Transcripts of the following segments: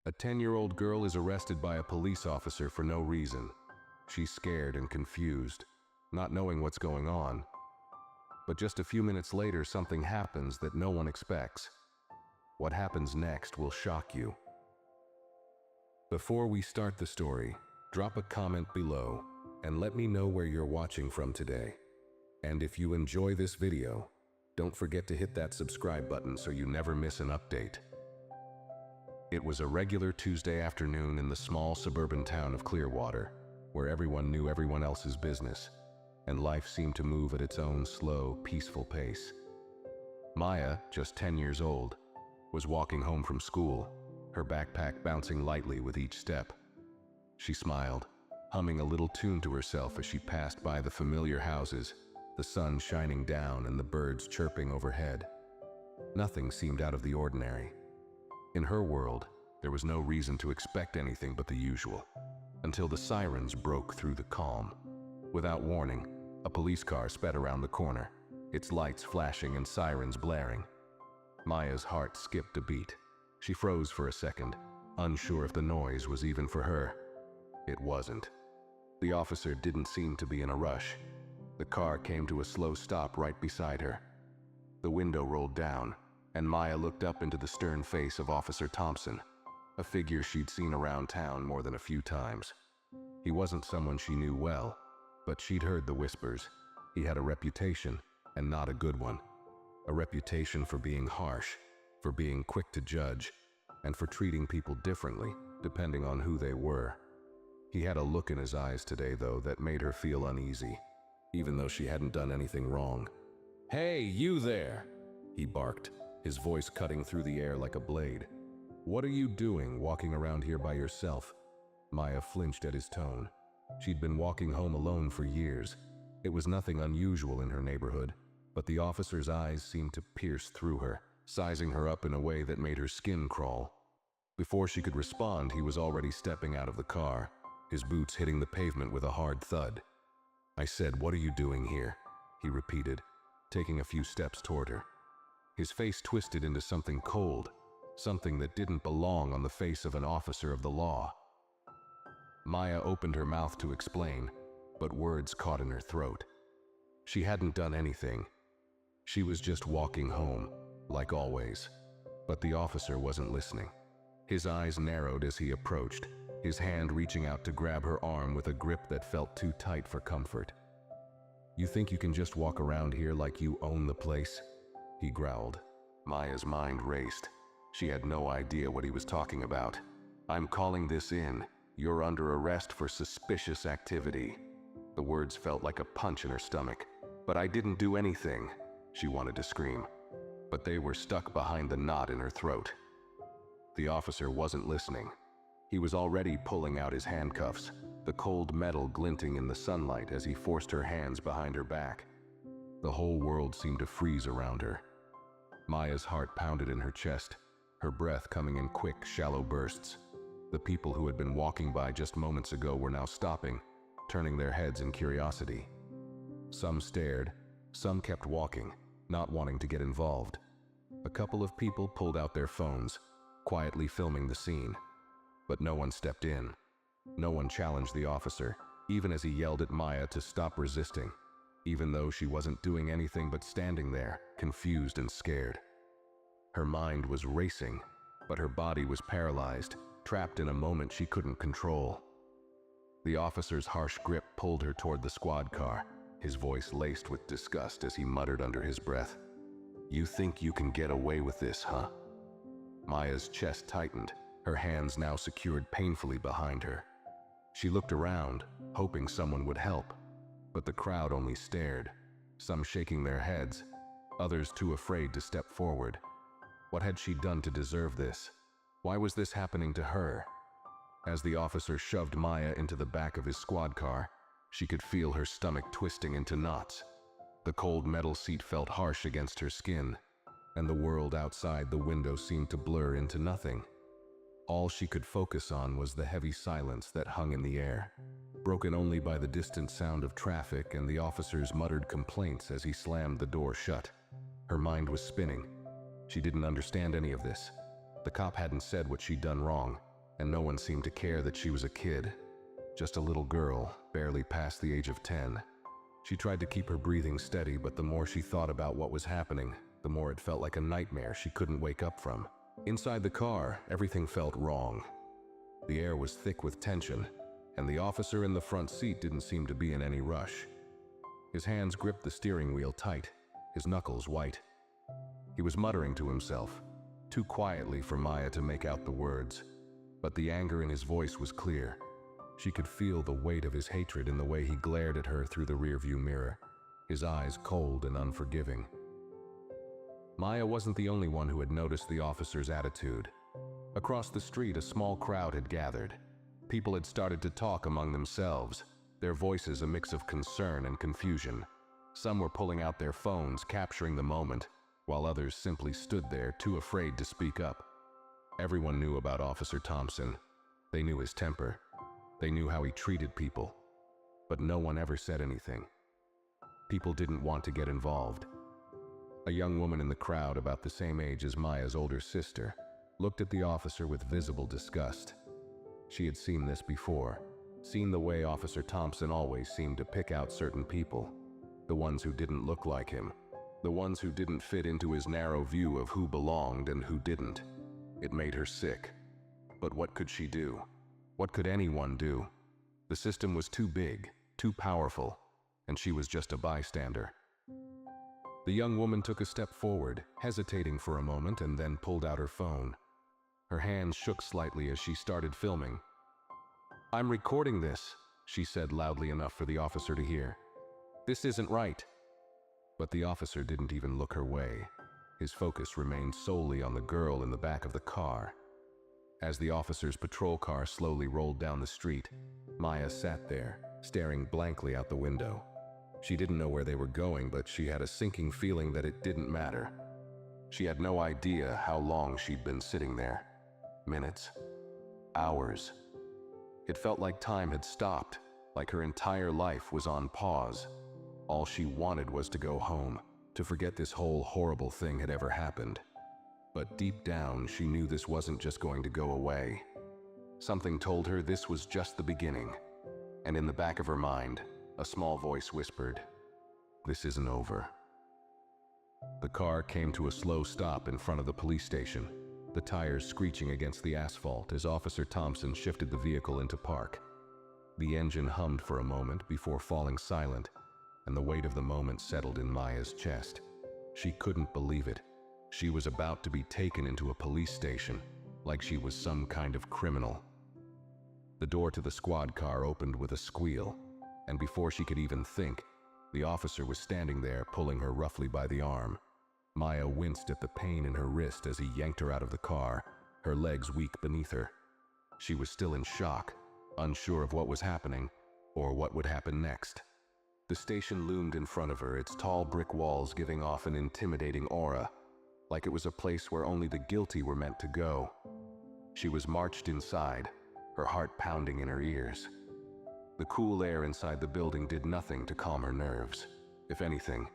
A 10-year-old girl is arrested by a police officer for no reason. She's scared and confused, not knowing what's going on. But just a few minutes later, something happens that no one expects. What happens next will shock you. Before we start the story, drop a comment below and let me know where you're watching from today. And if you enjoy this video, don't forget to hit that subscribe button so you never miss an update. It was a regular Tuesday afternoon in the small suburban town of Clearwater, where everyone knew everyone else's business, and life seemed to move at its own slow, peaceful pace. Maya, just 10 years old, was walking home from school, her backpack bouncing lightly with each step. She smiled, humming a little tune to herself as she passed by the familiar houses, the sun shining down and the birds chirping overhead. Nothing seemed out of the ordinary. In her world, there was no reason to expect anything but the usual, until the sirens broke through the calm. Without warning, a police car sped around the corner, its lights flashing and sirens blaring. Maya's heart skipped a beat. She froze for a second, unsure if the noise was even for her. It wasn't. The officer didn't seem to be in a rush. The car came to a slow stop right beside her. The window rolled down, and Maya looked up into the stern face of Officer Thompson, a figure she'd seen around town more than a few times. He wasn't someone she knew well, but she'd heard the whispers. He had a reputation, and not a good one. A reputation for being harsh, for being quick to judge, and for treating people differently, depending on who they were. He had a look in his eyes today, though, that made her feel uneasy, even though she hadn't done anything wrong. "Hey, you there!" he barked, his voice cutting through the air like a blade. "What are you doing walking around here by yourself?" Maya flinched at his tone. She'd been walking home alone for years. It was nothing unusual in her neighborhood, but the officer's eyes seemed to pierce through her, sizing her up in a way that made her skin crawl. Before she could respond, he was already stepping out of the car, his boots hitting the pavement with a hard thud. "I said, what are you doing here?" he repeated, taking a few steps toward her. His face twisted into something cold, something that didn't belong on the face of an officer of the law. Maya opened her mouth to explain, but words caught in her throat. She hadn't done anything. She was just walking home, like always. But the officer wasn't listening. His eyes narrowed as he approached, his hand reaching out to grab her arm with a grip that felt too tight for comfort. "You think you can just walk around here like you own the place?" he growled. Maya's mind raced. She had no idea what he was talking about. "I'm calling this in. You're under arrest for suspicious activity." The words felt like a punch in her stomach. "But I didn't do anything," she wanted to scream, but they were stuck behind the knot in her throat. The officer wasn't listening. He was already pulling out his handcuffs, the cold metal glinting in the sunlight as he forced her hands behind her back. The whole world seemed to freeze around her. Maya's heart pounded in her chest, her breath coming in quick, shallow bursts. The people who had been walking by just moments ago were now stopping, turning their heads in curiosity. Some stared, some kept walking, not wanting to get involved. A couple of people pulled out their phones, quietly filming the scene. But no one stepped in. No one challenged the officer, even as he yelled at Maya to stop resisting, even though she wasn't doing anything but standing there, confused and scared. Her mind was racing, but her body was paralyzed, trapped in a moment she couldn't control. The officer's harsh grip pulled her toward the squad car, his voice laced with disgust as he muttered under his breath, "You think you can get away with this, huh?" Maya's chest tightened, her hands now secured painfully behind her. She looked around, hoping someone would help, but the crowd only stared, some shaking their heads, others too afraid to step forward. What had she done to deserve this? Why was this happening to her? As the officer shoved Maya into the back of his squad car, she could feel her stomach twisting into knots. The cold metal seat felt harsh against her skin, and the world outside the window seemed to blur into nothing. All she could focus on was the heavy silence that hung in the air, broken only by the distant sound of traffic and the officer's muttered complaints as he slammed the door shut. Her mind was spinning. She didn't understand any of this. The cop hadn't said what she'd done wrong. and no one seemed to care that she was a kid, just a little girl, barely past the age of 10. She tried to keep her breathing steady, but the more she thought about what was happening, the more it felt like a nightmare she couldn't wake up from. Inside the car, everything felt wrong. The air was thick with tension, and the officer in the front seat didn't seem to be in any rush. His hands gripped the steering wheel tight, his knuckles white. He was muttering to himself, too quietly for Maya to make out the words, but the anger in his voice was clear. She could feel the weight of his hatred in the way he glared at her through the rearview mirror, his eyes cold and unforgiving. Maya wasn't the only one who had noticed the officer's attitude. Across the street, a small crowd had gathered. People had started to talk among themselves, their voices a mix of concern and confusion. Some were pulling out their phones, capturing the moment, while others simply stood there, too afraid to speak up. Everyone knew about Officer Thompson. They knew his temper. They knew how he treated people. But no one ever said anything. People didn't want to get involved. A young woman in the crowd, about the same age as Maya's older sister, looked at the officer with visible disgust. She had seen this before, seen the way Officer Thompson always seemed to pick out certain people, the ones who didn't look like him, the ones who didn't fit into his narrow view of who belonged and who didn't. It made her sick. But what could she do? What could anyone do? The system was too big, too powerful, and she was just a bystander. The young woman took a step forward, hesitating for a moment, and then pulled out her phone. Her hands shook slightly as she started filming. "I'm recording this," she said loudly enough for the officer to hear. "This isn't right." But the officer didn't even look her way. His focus remained solely on the girl in the back of the car. As the officer's patrol car slowly rolled down the street, Maya sat there, staring blankly out the window. She didn't know where they were going, but she had a sinking feeling that it didn't matter. She had no idea how long she'd been sitting there. Minutes, hours. It felt like time had stopped, like her entire life was on pause. All she wanted was to go home, to forget this whole horrible thing had ever happened. But deep down, she knew this wasn't just going to go away. Something told her this was just the beginning. And in the back of her mind, a small voice whispered, "This isn't over." The car came to a slow stop in front of the police station, the tires screeching against the asphalt as Officer Thompson shifted the vehicle into park. The engine hummed for a moment before falling silent, and the weight of the moment settled in Maya's chest. She couldn't believe it. She was about to be taken into a police station, like she was some kind of criminal. The door to the squad car opened with a squeal, and before she could even think, the officer was standing there, pulling her roughly by the arm. Maya winced at the pain in her wrist as he yanked her out of the car, her legs weak beneath her. She was still in shock, unsure of what was happening, or what would happen next. The station loomed in front of her, its tall brick walls giving off an intimidating aura, like it was a place where only the guilty were meant to go. She was marched inside, her heart pounding in her ears. The cool air inside the building did nothing to calm her nerves. If anything,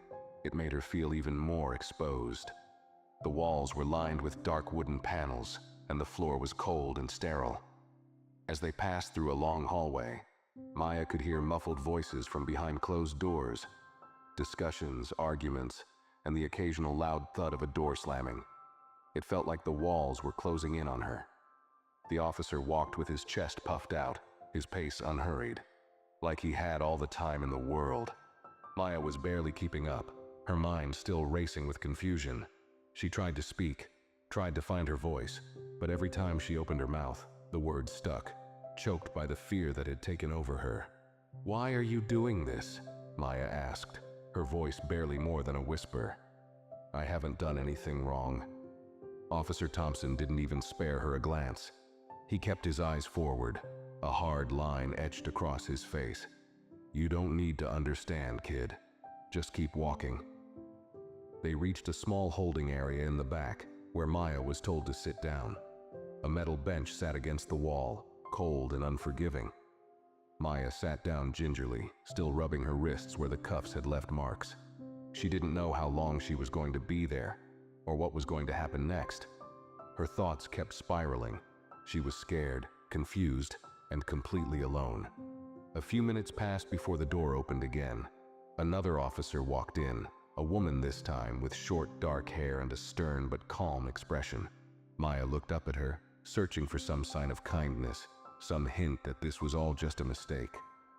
it made her feel even more exposed. The walls were lined with dark wooden panels, and the floor was cold and sterile. As they passed through a long hallway, Maya could hear muffled voices from behind closed doors, discussions, arguments, and the occasional loud thud of a door slamming. It felt like the walls were closing in on her. The officer walked with his chest puffed out, his pace unhurried, like he had all the time in the world. Maya was barely keeping up, her mind still racing with confusion. She tried to speak, tried to find her voice, but every time she opened her mouth, the words stuck, choked by the fear that had taken over her. "Why are you doing this?" Maya asked, her voice barely more than a whisper. "I haven't done anything wrong." Officer Thompson didn't even spare her a glance. He kept his eyes forward, a hard line etched across his face. "You don't need to understand, kid. Just keep walking." They reached a small holding area in the back, where Maya was told to sit down. A metal bench sat against the wall, cold and unforgiving. Maya sat down gingerly, still rubbing her wrists where the cuffs had left marks. She didn't know how long she was going to be there, or what was going to happen next. Her thoughts kept spiraling. She was scared, confused, and completely alone. A few minutes passed before the door opened again. Another officer walked in, a woman this time with short, dark hair and a stern but calm expression. Maya looked up at her, searching for some sign of kindness, some hint that this was all just a mistake.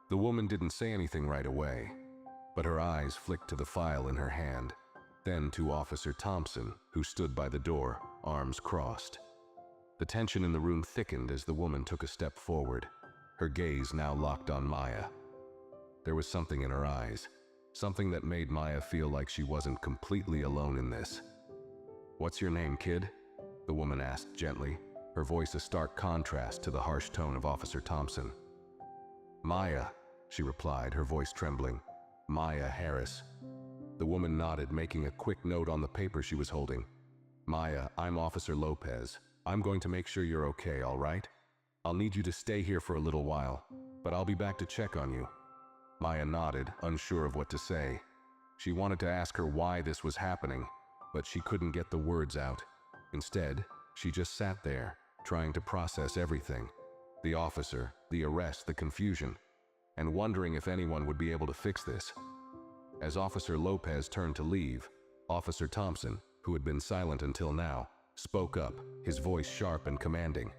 The woman didn't say anything right away, but her eyes flicked to the file in her hand, then to Officer Thompson, who stood by the door, arms crossed. The tension in the room thickened as the woman took a step forward, her gaze now locked on Maya. There was something in her eyes, something that made Maya feel like she wasn't completely alone in this. "What's your name, kid?" the woman asked gently, her voice a stark contrast to the harsh tone of Officer Thompson. "Maya," she replied, her voice trembling. "Maya Harris." The woman nodded, making a quick note on the paper she was holding. "Maya, I'm Officer Lopez. I'm going to make sure you're okay, all right? I'll need you to stay here for a little while, but I'll be back to check on you." Maya nodded, unsure of what to say. She wanted to ask her why this was happening, but she couldn't get the words out. Instead, she just sat there, trying to process everything. The officer, the arrest, the confusion, and wondering if anyone would be able to fix this. As Officer Lopez turned to leave, Officer Thompson, who had been silent until now, spoke up, his voice sharp and commanding.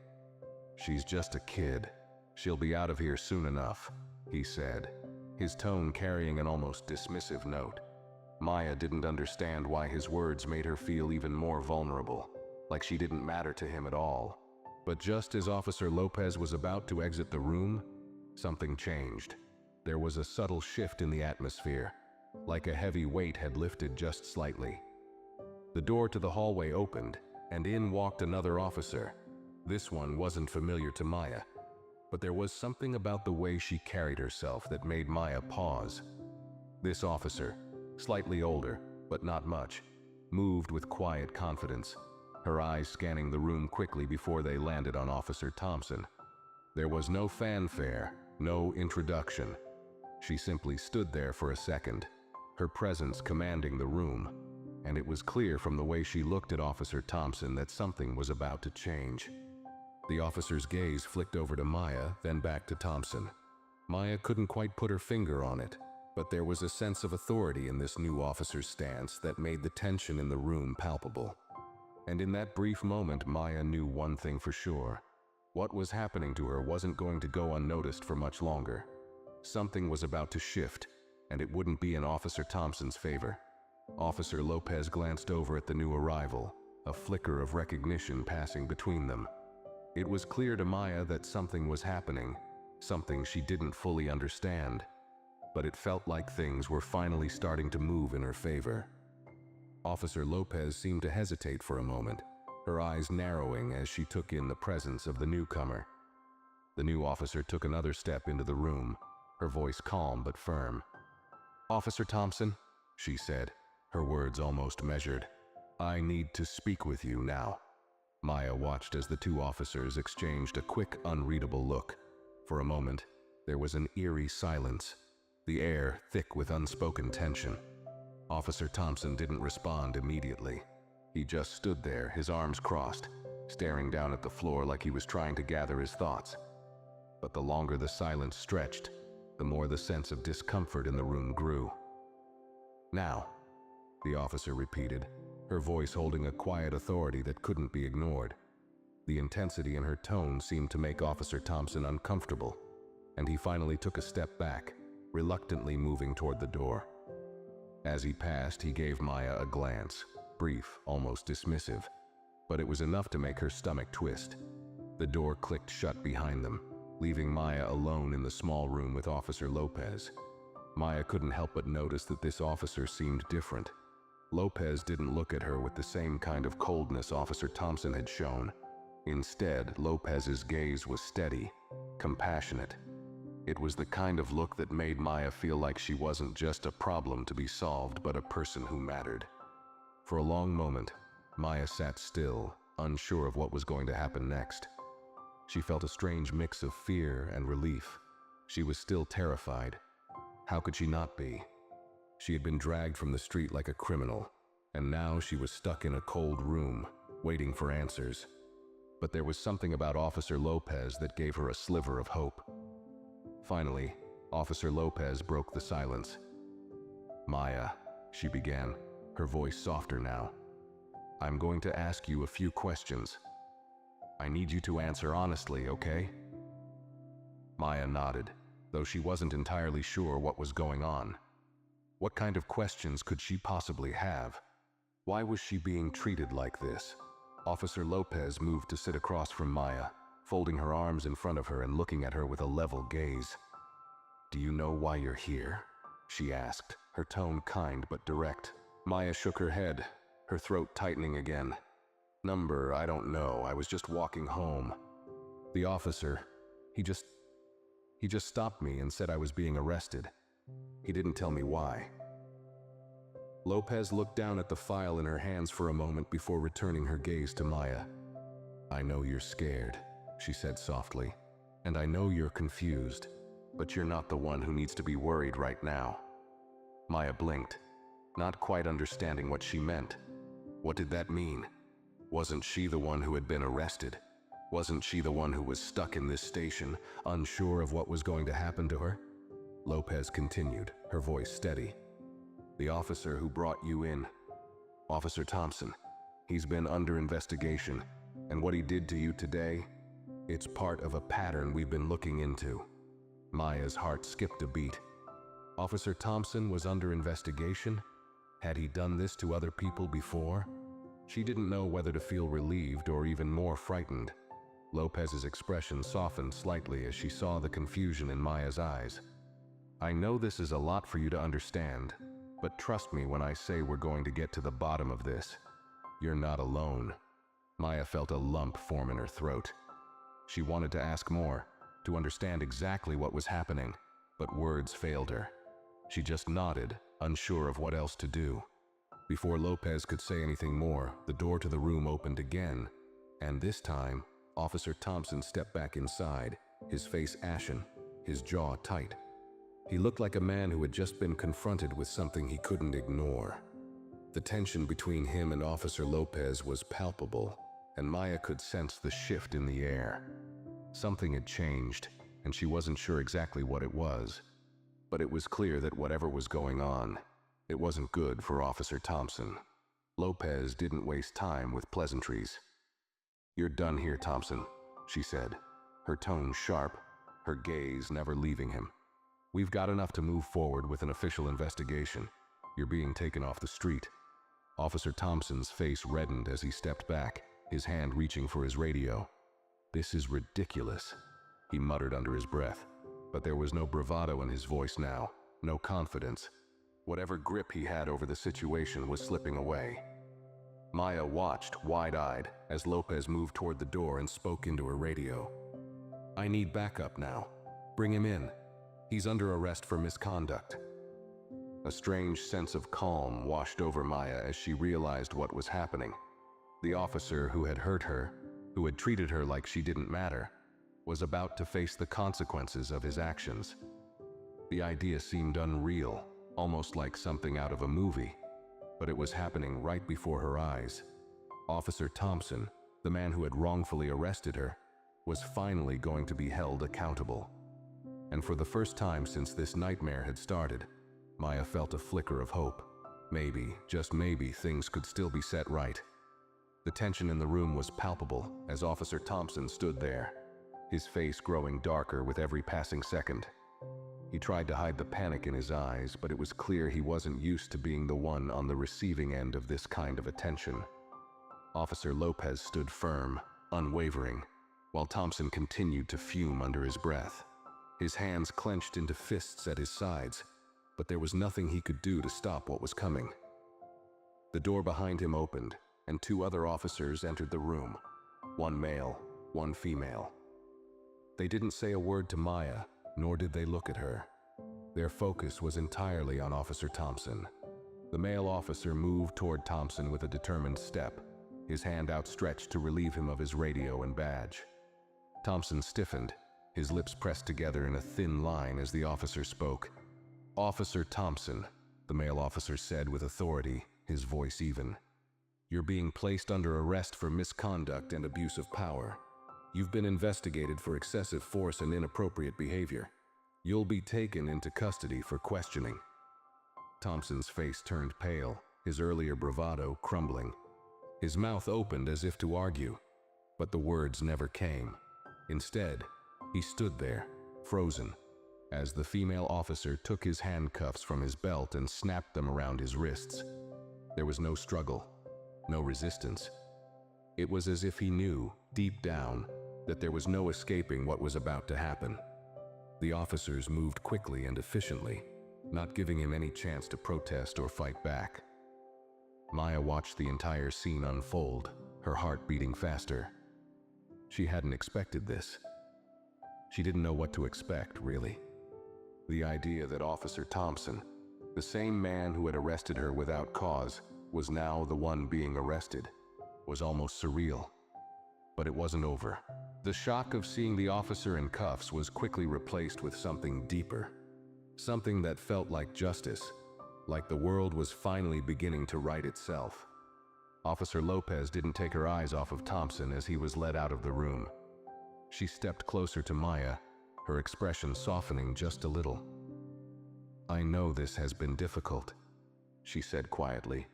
"She's just a kid. She'll be out of here soon enough," he said, his tone carrying an almost dismissive note. Maya didn't understand why his words made her feel even more vulnerable, like she didn't matter to him at all. But just as Officer Lopez was about to exit the room, something changed. There was a subtle shift in the atmosphere, like a heavy weight had lifted just slightly. The door to the hallway opened, and in walked another officer. This one wasn't familiar to Maya, but there was something about the way she carried herself that made Maya pause. This officer, slightly older, but not much, moved with quiet confidence, her eyes scanning the room quickly before they landed on Officer Thompson. There was no fanfare, no introduction. She simply stood there for a second, her presence commanding the room, and it was clear from the way she looked at Officer Thompson that something was about to change. The officer's gaze flicked over to Maya, then back to Thompson. Maya couldn't quite put her finger on it, but there was a sense of authority in this new officer's stance that made the tension in the room palpable. And in that brief moment, Maya knew one thing for sure. What was happening to her wasn't going to go unnoticed for much longer. Something was about to shift, and it wouldn't be in Officer Thompson's favor. Officer Lopez glanced over at the new arrival, a flicker of recognition passing between them. It was clear to Maya that something was happening, something she didn't fully understand, but it felt like things were finally starting to move in her favor. Officer Lopez seemed to hesitate for a moment, her eyes narrowing as she took in the presence of the newcomer. The new officer took another step into the room, her voice calm but firm. "Officer Thompson," she said, her words almost measured, "I need to speak with you now." Maya watched as the two officers exchanged a quick, unreadable look. For a moment, there was an eerie silence, the air thick with unspoken tension. Officer Thompson didn't respond immediately. He just stood there, his arms crossed, staring down at the floor like he was trying to gather his thoughts. But the longer the silence stretched, the more the sense of discomfort in the room grew. "Now," the officer repeated, her voice holding a quiet authority that couldn't be ignored. The intensity in her tone seemed to make Officer Thompson uncomfortable, and he finally took a step back, reluctantly moving toward the door. As he passed, he gave Maya a glance, brief, almost dismissive, but it was enough to make her stomach twist. The door clicked shut behind them, leaving Maya alone in the small room with Officer Lopez. Maya couldn't help but notice that this officer seemed different. Lopez didn't look at her with the same kind of coldness Officer Thompson had shown. Instead, Lopez's gaze was steady, compassionate. It was the kind of look that made Maya feel like she wasn't just a problem to be solved, but a person who mattered. For a long moment, Maya sat still, unsure of what was going to happen next. She felt a strange mix of fear and relief. She was still terrified. How could she not be? She had been dragged from the street like a criminal, and now she was stuck in a cold room, waiting for answers. but there was something about Officer Lopez that gave her a sliver of hope. Finally, Officer Lopez broke the silence. "Maya," she began, her voice softer now. "I'm going to ask you a few questions. I need you to answer honestly, okay?" Maya nodded, though she wasn't entirely sure what was going on. What kind of questions could she possibly have? Why was she being treated like this? Officer Lopez moved to sit across from Maya, folding her arms in front of her and looking at her with a level gaze. "Do you know why you're here?" she asked, her tone kind but direct. Maya shook her head, her throat tightening again. I don't know. I was just walking home. The officer, he just stopped me and said I was being arrested. He didn't tell me why." Lopez looked down at the file in her hands for a moment before returning her gaze to Maya. "I know you're scared," she said softly, "and I know you're confused, but you're not the one who needs to be worried right now." Maya blinked, not quite understanding what she meant. What did that mean? Wasn't she the one who had been arrested? Wasn't she the one who was stuck in this station, unsure of what was going to happen to her? Lopez continued, her voice steady. "The officer who brought you in, Officer Thompson, he's been under investigation, and what he did to you today, it's part of a pattern we've been looking into." Maya's heart skipped a beat. Officer Thompson was under investigation? Had he done this to other people before? She didn't know whether to feel relieved or even more frightened. Lopez's expression softened slightly as she saw the confusion in Maya's eyes. "I know this is a lot for you to understand, but trust me when I say we're going to get to the bottom of this. You're not alone." Maya felt a lump form in her throat. She wanted to ask more, to understand exactly what was happening, but words failed her. She just nodded, unsure of what else to do. Before Lopez could say anything more, the door to the room opened again, and this time, Officer Thompson stepped back inside, his face ashen, his jaw tight. He looked like a man who had just been confronted with something he couldn't ignore. The tension between him and Officer Lopez was palpable, and Maya could sense the shift in the air. Something had changed, and she wasn't sure exactly what it was. But it was clear that whatever was going on, it wasn't good for Officer Thompson. Lopez didn't waste time with pleasantries. "You're done here, Thompson," she said, her tone sharp, her gaze never leaving him. "We've got enough to move forward with an official investigation. You're being taken off the street." Officer Thompson's face reddened as he stepped back, his hand reaching for his radio. "This is ridiculous," he muttered under his breath, but there was no bravado in his voice now, no confidence. Whatever grip he had over the situation was slipping away. Maya watched, wide-eyed, as Lopez moved toward the door and spoke into her radio. "I need backup now. Bring him in. He's under arrest for misconduct." A strange sense of calm washed over Maya as she realized what was happening. The officer who had hurt her, who had treated her like she didn't matter, was about to face the consequences of his actions. The idea seemed unreal, almost like something out of a movie, but it was happening right before her eyes. Officer Thompson, the man who had wrongfully arrested her, was finally going to be held accountable. And for the first time since this nightmare had started, Maya felt a flicker of hope. Maybe, just maybe, things could still be set right. The tension in the room was palpable as Officer Thompson stood there, his face growing darker with every passing second. He tried to hide the panic in his eyes, but it was clear he wasn't used to being the one on the receiving end of this kind of attention. Officer Lopez stood firm, unwavering, while Thompson continued to fume under his breath. His hands clenched into fists at his sides, but there was nothing he could do to stop what was coming. The door behind him opened, and two other officers entered the room, one male, one female. They didn't say a word to Maya, nor did they look at her. Their focus was entirely on Officer Thompson. The male officer moved toward Thompson with a determined step, his hand outstretched to relieve him of his radio and badge. Thompson stiffened, his lips pressed together in a thin line as the officer spoke. "Officer Thompson," the male officer said with authority, his voice even. You're being placed under arrest for misconduct and abuse of power. You've been investigated for excessive force and inappropriate behavior. You'll be taken into custody for questioning." Thompson's face turned pale, his earlier bravado crumbling. His mouth opened as if to argue, but the words never came. Instead, he stood there, frozen, as the female officer took his handcuffs from his belt and snapped them around his wrists. There was no struggle, no resistance. It was as if he knew, deep down, that there was no escaping what was about to happen. The officers moved quickly and efficiently, not giving him any chance to protest or fight back. Maya watched the entire scene unfold, her heart beating faster. She hadn't expected this. She didn't know what to expect, really. The idea that Officer Thompson, the same man who had arrested her without cause, was now the one being arrested, was almost surreal. But it wasn't over. The shock of seeing the officer in cuffs was quickly replaced with something deeper. Something that felt like justice, like the world was finally beginning to right itself. Officer Lopez didn't take her eyes off of Thompson as he was led out of the room. She stepped closer to Maya, her expression softening just a little. "I know this has been difficult," she said quietly,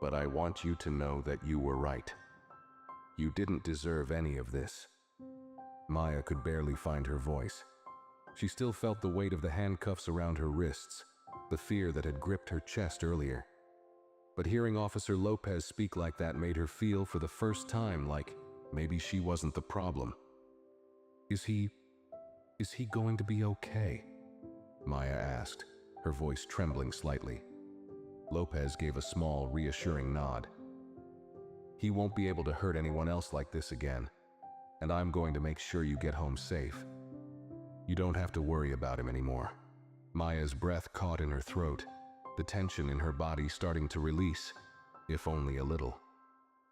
"but I want you to know that you were right. You didn't deserve any of this." Maya could barely find her voice. She still felt the weight of the handcuffs around her wrists, the fear that had gripped her chest earlier. But hearing Officer Lopez speak like that made her feel for the first time like maybe she wasn't the problem. Is he going to be okay?" Maya asked, her voice trembling slightly. Lopez gave a small, reassuring nod. "He won't be able to hurt anyone else like this again, and I'm going to make sure you get home safe. You don't have to worry about him anymore." Maya's breath caught in her throat, the tension in her body starting to release, if only a little.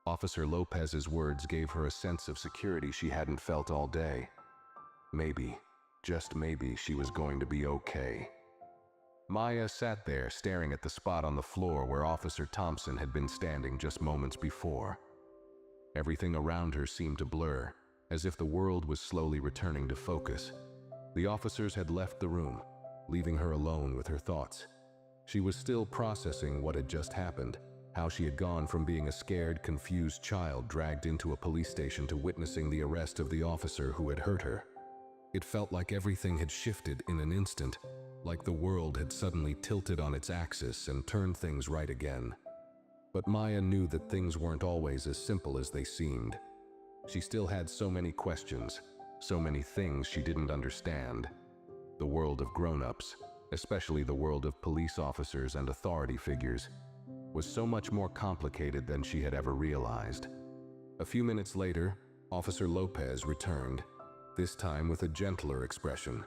Officer Lopez's words gave her a sense of security she hadn't felt all day. Maybe, just maybe, she was going to be okay. Maya sat there staring at the spot on the floor where Officer Thompson had been standing just moments before. Everything around her seemed to blur, as if the world was slowly returning to focus. The officers had left the room, leaving her alone with her thoughts. She was still processing what had just happened, how she had gone from being a scared, confused child dragged into a police station to witnessing the arrest of the officer who had hurt her. It felt like everything had shifted in an instant, like the world had suddenly tilted on its axis and turned things right again. But Maya knew that things weren't always as simple as they seemed. She still had so many questions, so many things she didn't understand. The world of grown-ups, especially the world of police officers and authority figures, was so much more complicated than she had ever realized. A few minutes later, Officer Lopez returned, this time with a gentler expression.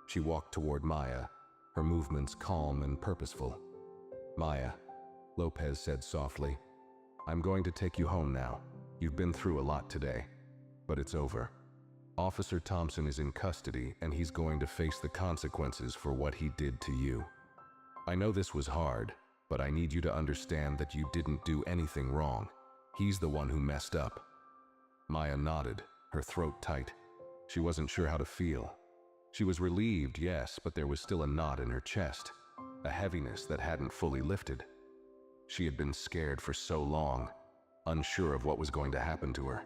She walked toward Maya, her movements calm and purposeful. "Maya," Lopez said softly, "I'm going to take you home now. You've been through a lot today, but it's over. Officer Thompson is in custody and he's going to face the consequences for what he did to you. I know this was hard, but I need you to understand that you didn't do anything wrong. He's the one who messed up." Maya nodded, her throat tight. She wasn't sure how to feel. She was relieved, yes, but there was still a knot in her chest, a heaviness that hadn't fully lifted. She had been scared for so long, unsure of what was going to happen to her.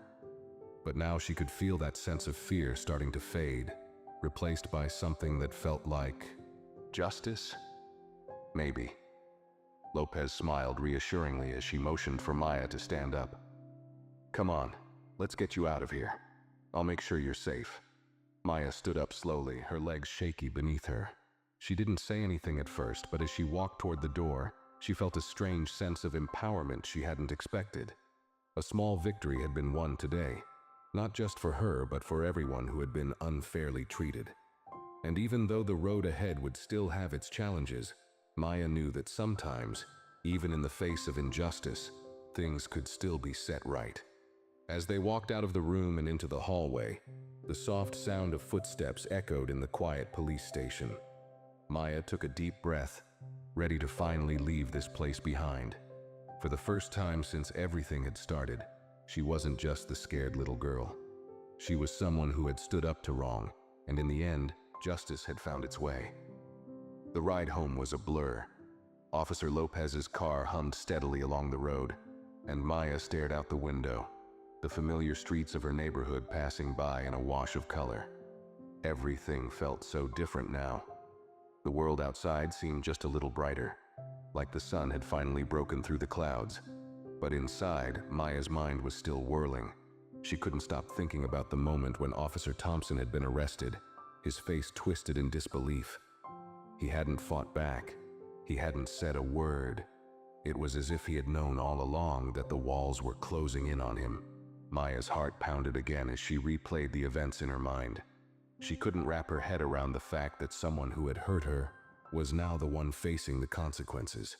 But now she could feel that sense of fear starting to fade, replaced by something that felt like justice? Maybe. Lopez smiled reassuringly as she motioned for Maya to stand up. "Come on, let's get you out of here. I'll make sure you're safe." Maya stood up slowly, her legs shaky beneath her. She didn't say anything at first, but as she walked toward the door, she felt a strange sense of empowerment she hadn't expected. A small victory had been won today, not just for her, but for everyone who had been unfairly treated. And even though the road ahead would still have its challenges, Maya knew that sometimes, even in the face of injustice, things could still be set right. As they walked out of the room and into the hallway, the soft sound of footsteps echoed in the quiet police station. Maya took a deep breath, ready to finally leave this place behind. For the first time since everything had started, she wasn't just the scared little girl. She was someone who had stood up to wrong, and in the end, justice had found its way. The ride home was a blur. Officer Lopez's car hummed steadily along the road, and Maya stared out the window, the familiar streets of her neighborhood passing by in a wash of color. Everything felt so different now. The world outside seemed just a little brighter, like the sun had finally broken through the clouds. But inside, Maya's mind was still whirling. She couldn't stop thinking about the moment when Officer Thompson had been arrested, his face twisted in disbelief. He hadn't fought back. He hadn't said a word. It was as if he had known all along that the walls were closing in on him. Maya's heart pounded again as she replayed the events in her mind. She couldn't wrap her head around the fact that someone who had hurt her was now the one facing the consequences.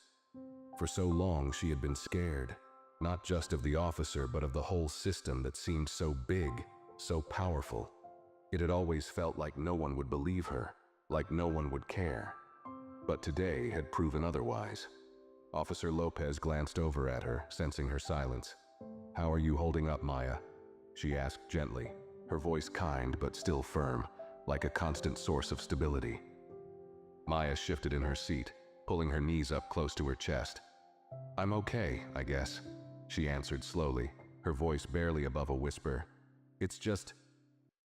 For so long she had been scared, not just of the officer but of the whole system that seemed so big, so powerful. It had always felt like no one would believe her, like no one would care. But today had proven otherwise. Officer Lopez glanced over at her, sensing her silence. "How are you holding up, Maya?" she asked gently, her voice kind but still firm, like a constant source of stability. Maya shifted in her seat, pulling her knees up close to her chest. "I'm okay, I guess," she answered slowly, her voice barely above a whisper. "It's just,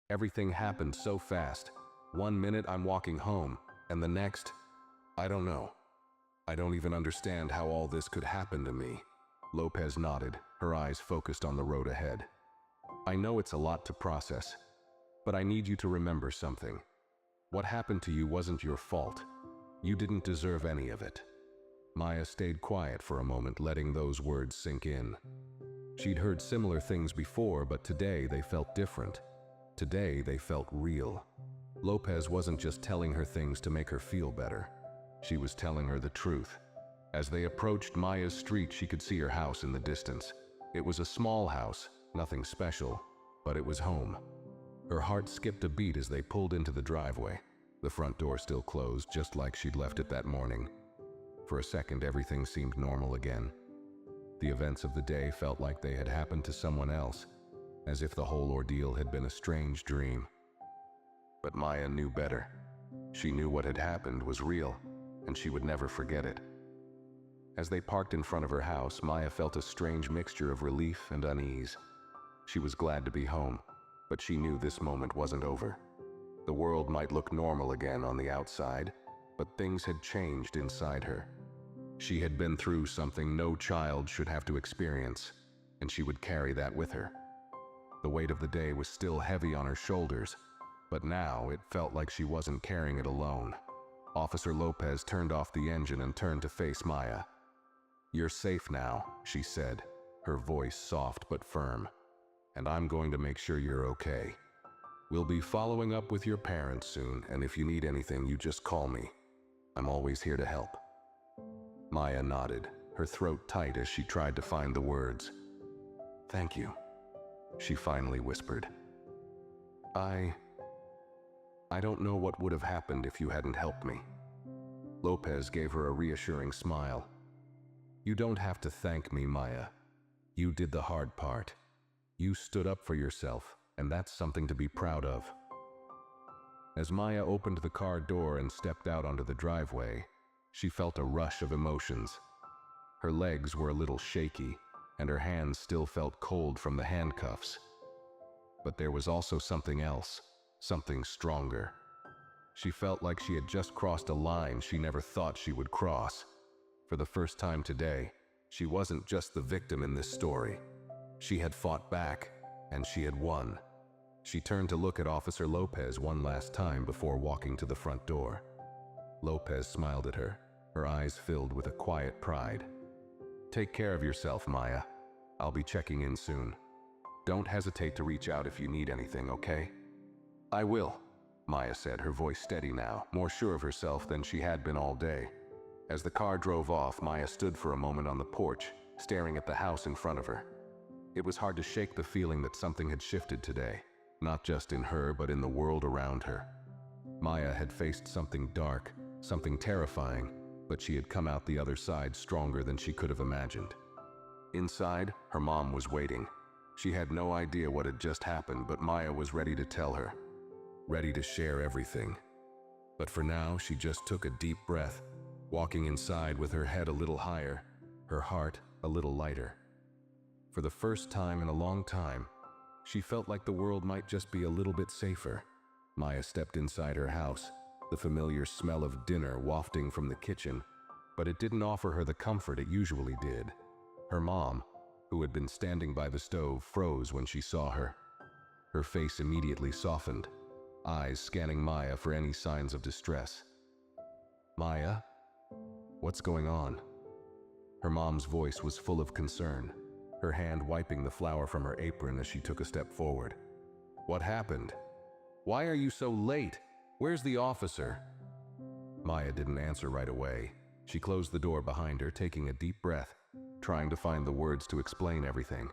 everything happened so fast. One minute I'm walking home, and the next, I don't know. I don't even understand how all this could happen to me." Lopez nodded, her eyes focused on the road ahead. "I know it's a lot to process, but I need you to remember something. What happened to you wasn't your fault. You didn't deserve any of it." Maya stayed quiet for a moment, letting those words sink in. She'd heard similar things before, but today they felt different. Today they felt real. Lopez wasn't just telling her things to make her feel better. She was telling her the truth. As they approached Maya's street, she could see her house in the distance. It was a small house, nothing special, but it was home. Her heart skipped a beat as they pulled into the driveway, the front door still closed, just like she'd left it that morning. For a second, everything seemed normal again. The events of the day felt like they had happened to someone else, as if the whole ordeal had been a strange dream. But Maya knew better. She knew what had happened was real, and she would never forget it. As they parked in front of her house, Maya felt a strange mixture of relief and unease. She was glad to be home, but she knew this moment wasn't over. The world might look normal again on the outside, but things had changed inside her. She had been through something no child should have to experience, and she would carry that with her. The weight of the day was still heavy on her shoulders, but now it felt like she wasn't carrying it alone. Officer Lopez turned off the engine and turned to face Maya. "You're safe now," she said, her voice soft but firm. "And I'm going to make sure you're okay. We'll be following up with your parents soon, and if you need anything, you just call me. I'm always here to help." Maya nodded, her throat tight as she tried to find the words. "Thank you," she finally whispered. I don't know what would have happened if you hadn't helped me." Lopez gave her a reassuring smile. "You don't have to thank me, Maya. You did the hard part. You stood up for yourself, and that's something to be proud of." As Maya opened the car door and stepped out onto the driveway, she felt a rush of emotions. Her legs were a little shaky, and her hands still felt cold from the handcuffs. But there was also something else, something stronger. She felt like she had just crossed a line she never thought she would cross. For the first time today, she wasn't just the victim in this story. She had fought back, and she had won. She turned to look at Officer Lopez one last time before walking to the front door. Lopez smiled at her, her eyes filled with a quiet pride. "Take care of yourself, Maya. I'll be checking in soon. Don't hesitate to reach out if you need anything, okay?" "I will," Maya said, her voice steady now, more sure of herself than she had been all day. As the car drove off, Maya stood for a moment on the porch, staring at the house in front of her. It was hard to shake the feeling that something had shifted today, not just in her, but in the world around her. Maya had faced something dark, something terrifying, but she had come out the other side stronger than she could have imagined. Inside, her mom was waiting. She had no idea what had just happened, but Maya was ready to tell her, ready to share everything. But for now, she just took a deep breath, walking inside with her head a little higher, her heart a little lighter. For the first time in a long time, she felt like the world might just be a little bit safer. Maya stepped inside her house, the familiar smell of dinner wafting from the kitchen, but it didn't offer her the comfort it usually did. Her mom, who had been standing by the stove, froze when she saw her. Her face immediately softened, eyes scanning Maya for any signs of distress. "Maya? What's going on?" Her mom's voice was full of concern, her hand wiping the flour from her apron as she took a step forward. "What happened? Why are you so late? Where's the officer?" Maya didn't answer right away. She closed the door behind her, taking a deep breath, trying to find the words to explain everything.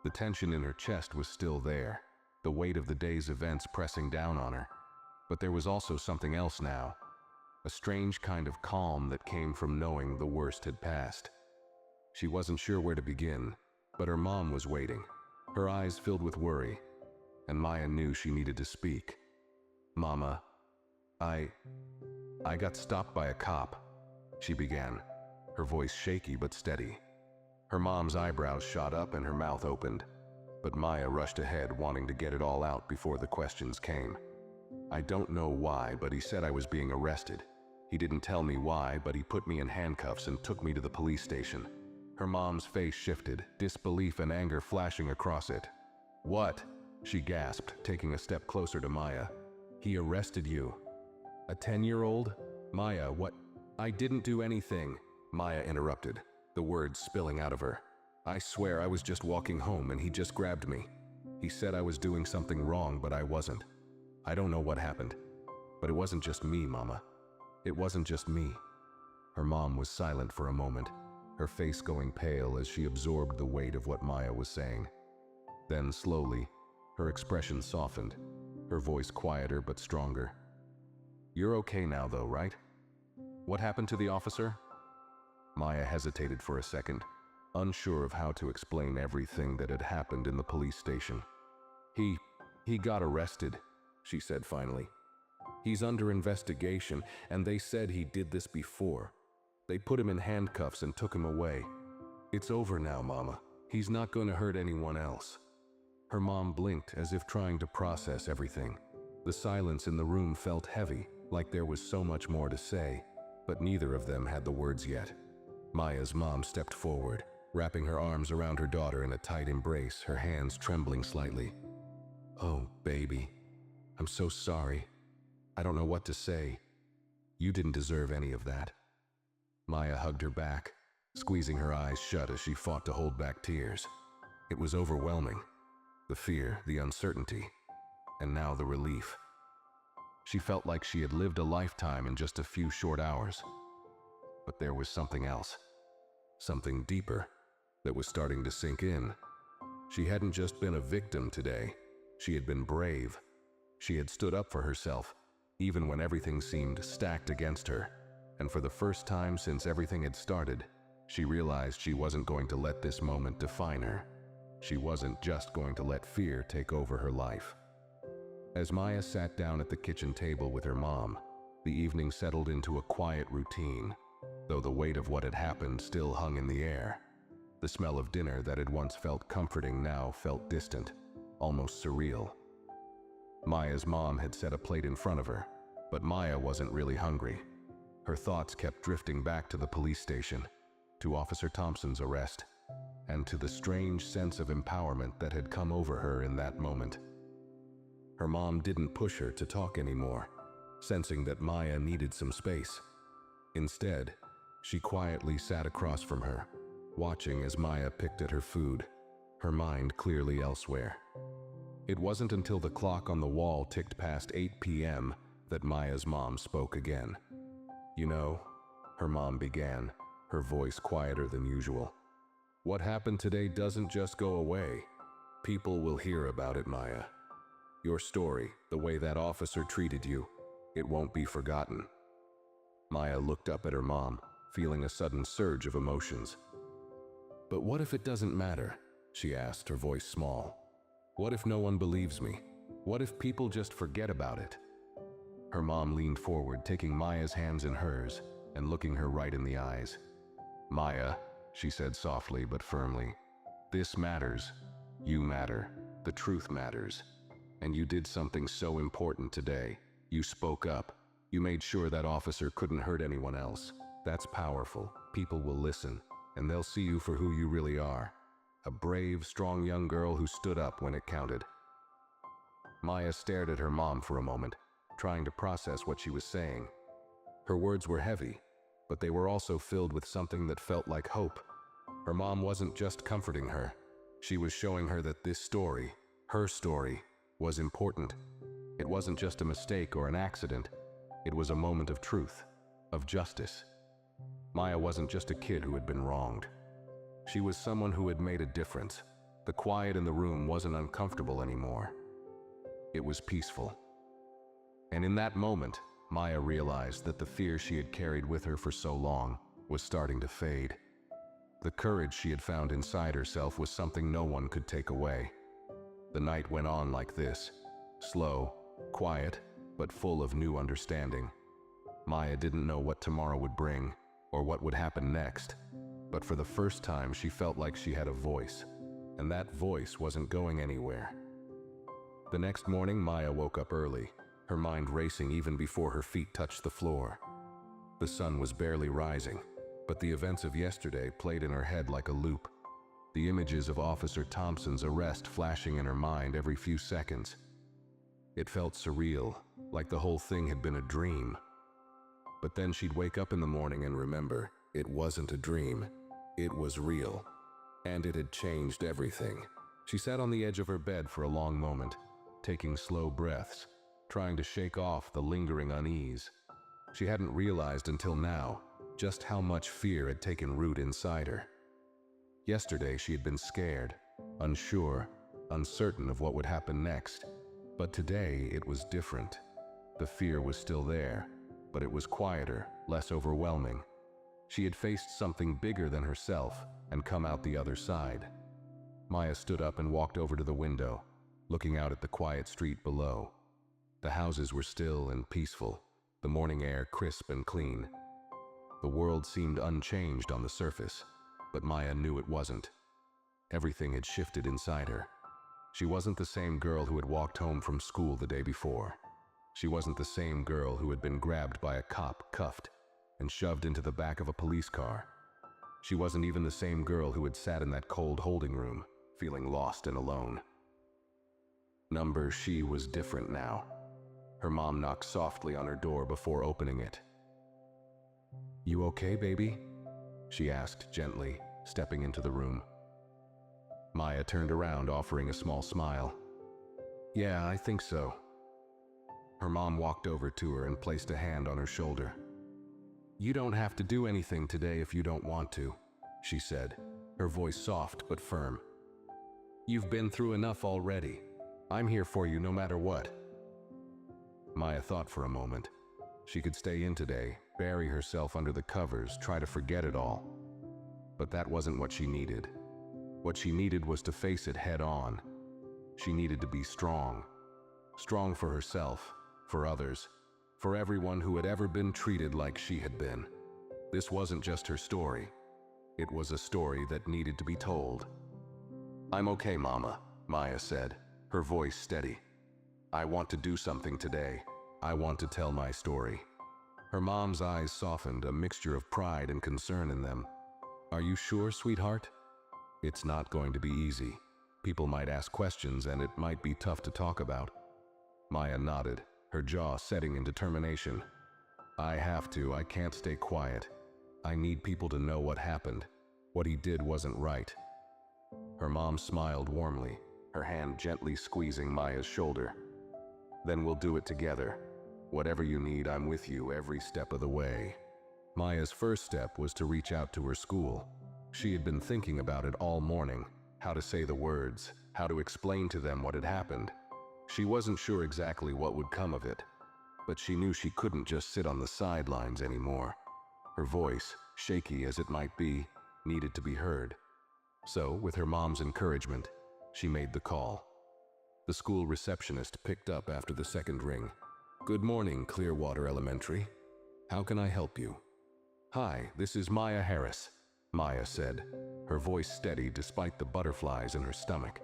The tension in her chest was still there, the weight of the day's events pressing down on her. But there was also something else now, a strange kind of calm that came from knowing the worst had passed. She wasn't sure where to begin, but her mom was waiting, her eyes filled with worry, and Maya knew she needed to speak. "Mama, I got stopped by a cop," she began, her voice shaky but steady. Her mom's eyebrows shot up and her mouth opened, but Maya rushed ahead, wanting to get it all out before the questions came. "I don't know why, but he said I was being arrested. He didn't tell me why, but he put me in handcuffs and took me to the police station." Her mom's face shifted, disbelief and anger flashing across it. "What?" she gasped, taking a step closer to Maya. "He arrested you? A 10-year-old? Maya, what?" "I didn't do anything," Maya interrupted, the words spilling out of her. "I swear I was just walking home and he just grabbed me. He said I was doing something wrong, but I wasn't. I don't know what happened. But it wasn't just me, Mama. It wasn't just me." Her mom was silent for a moment, her face going pale as she absorbed the weight of what Maya was saying. Then slowly, her expression softened, her voice quieter but stronger. "You're okay now though, right? What happened to the officer?" Maya hesitated for a second, unsure of how to explain everything that had happened in the police station. He got arrested," she said finally. "He's under investigation, and they said he did this before. They put him in handcuffs and took him away. It's over now, Mama. He's not going to hurt anyone else." Her mom blinked as if trying to process everything. The silence in the room felt heavy, like there was so much more to say, but neither of them had the words yet. Maya's mom stepped forward, wrapping her arms around her daughter in a tight embrace, her hands trembling slightly. "Oh, baby, I'm so sorry. I don't know what to say. You didn't deserve any of that." Maya hugged her back, squeezing her eyes shut as she fought to hold back tears. It was overwhelming. The fear, the uncertainty, and now the relief. She felt like she had lived a lifetime in just a few short hours. But there was something else, something deeper, that was starting to sink in. She hadn't just been a victim today. She had been brave. She had stood up for herself, even when everything seemed stacked against her. And for the first time since everything had started, she realized she wasn't going to let this moment define her. She wasn't just going to let fear take over her life. As Maya sat down at the kitchen table with her mom, the evening settled into a quiet routine, though the weight of what had happened still hung in the air. The smell of dinner that had once felt comforting now felt distant, almost surreal. Maya's mom had set a plate in front of her, but Maya wasn't really hungry. Her thoughts kept drifting back to the police station, to Officer Thompson's arrest, and to the strange sense of empowerment that had come over her in that moment. Her mom didn't push her to talk anymore, sensing that Maya needed some space. Instead, she quietly sat across from her, watching as Maya picked at her food, her mind clearly elsewhere. It wasn't until the clock on the wall ticked past 8 p.m. that Maya's mom spoke again. "You know," her mom began, her voice quieter than usual, "what happened today doesn't just go away. People will hear about it, Maya. Your story, the way that officer treated you, it won't be forgotten." Maya looked up at her mom, feeling a sudden surge of emotions. "But what if it doesn't matter?" she asked, her voice small. "What if no one believes me? What if people just forget about it?" Her mom leaned forward, taking Maya's hands in hers and looking her right in the eyes. "Maya," she said softly but firmly, "this matters. You matter. The truth matters. And you did something so important today. You spoke up. You made sure that officer couldn't hurt anyone else. That's powerful. People will listen, and they'll see you for who you really are. A brave, strong young girl who stood up when it counted." Maya stared at her mom for a moment, trying to process what she was saying. Her words were heavy, but they were also filled with something that felt like hope. Her mom wasn't just comforting her. She was showing her that this story, her story, was important. It wasn't just a mistake or an accident. It was a moment of truth, of justice. Maya wasn't just a kid who had been wronged. She was someone who had made a difference. The quiet in the room wasn't uncomfortable anymore. It was peaceful. And in that moment, Maya realized that the fear she had carried with her for so long was starting to fade. The courage she had found inside herself was something no one could take away. The night went on like this, slow, quiet, but full of new understanding. Maya didn't know what tomorrow would bring, or what would happen next, but for the first time she felt like she had a voice, and that voice wasn't going anywhere. The next morning, Maya woke up early, her mind racing even before her feet touched the floor. The sun was barely rising, but the events of yesterday played in her head like a loop. The images of Officer Thompson's arrest flashing in her mind every few seconds. It felt surreal, like the whole thing had been a dream. But then she'd wake up in the morning and remember, it wasn't a dream. It was real. And it had changed everything. She sat on the edge of her bed for a long moment, taking slow breaths, trying to shake off the lingering unease. She hadn't realized until now just how much fear had taken root inside her. Yesterday she had been scared, unsure, uncertain of what would happen next. But today it was different. The fear was still there, but it was quieter, less overwhelming. She had faced something bigger than herself and come out the other side. Maya stood up and walked over to the window, looking out at the quiet street below. The houses were still and peaceful, the morning air crisp and clean. The world seemed unchanged on the surface, but Maya knew it wasn't. Everything had shifted inside her. She wasn't the same girl who had walked home from school the day before. She wasn't the same girl who had been grabbed by a cop, cuffed, and shoved into the back of a police car. She wasn't even the same girl who had sat in that cold holding room, feeling lost and alone. She was different now. Her mom knocked softly on her door before opening it. "You okay, baby?" she asked gently, stepping into the room. Maya turned around, offering a small smile. "Yeah, I think so." Her mom walked over to her and placed a hand on her shoulder. "You don't have to do anything today if you don't want to," she said, her voice soft but firm. "You've been through enough already. I'm here for you no matter what." Maya thought for a moment. She could stay in today, bury herself under the covers, try to forget it all. But that wasn't what she needed. What she needed was to face it head on. She needed to be strong. Strong for herself, for others, for everyone who had ever been treated like she had been. This wasn't just her story. It was a story that needed to be told. "I'm okay, Mama," Maya said, her voice steady. "I want to do something today. I want to tell my story." Her mom's eyes softened, a mixture of pride and concern in them. "Are you sure, sweetheart? It's not going to be easy. People might ask questions and it might be tough to talk about." Maya nodded, her jaw setting in determination. I can't stay quiet. I need people to know what happened. What he did wasn't right." Her mom smiled warmly, her hand gently squeezing Maya's shoulder. "Then we'll do it together. Whatever you need, I'm with you every step of the way." Maya's first step was to reach out to her school. She had been thinking about it all morning, how to say the words, how to explain to them what had happened. She wasn't sure exactly what would come of it, but she knew she couldn't just sit on the sidelines anymore. Her voice, shaky as it might be, needed to be heard. So, with her mom's encouragement, she made the call. The school receptionist picked up after the second ring. "Good morning, Clearwater Elementary. How can I help you?" "Hi, this is Maya Harris," Maya said, her voice steady despite the butterflies in her stomach.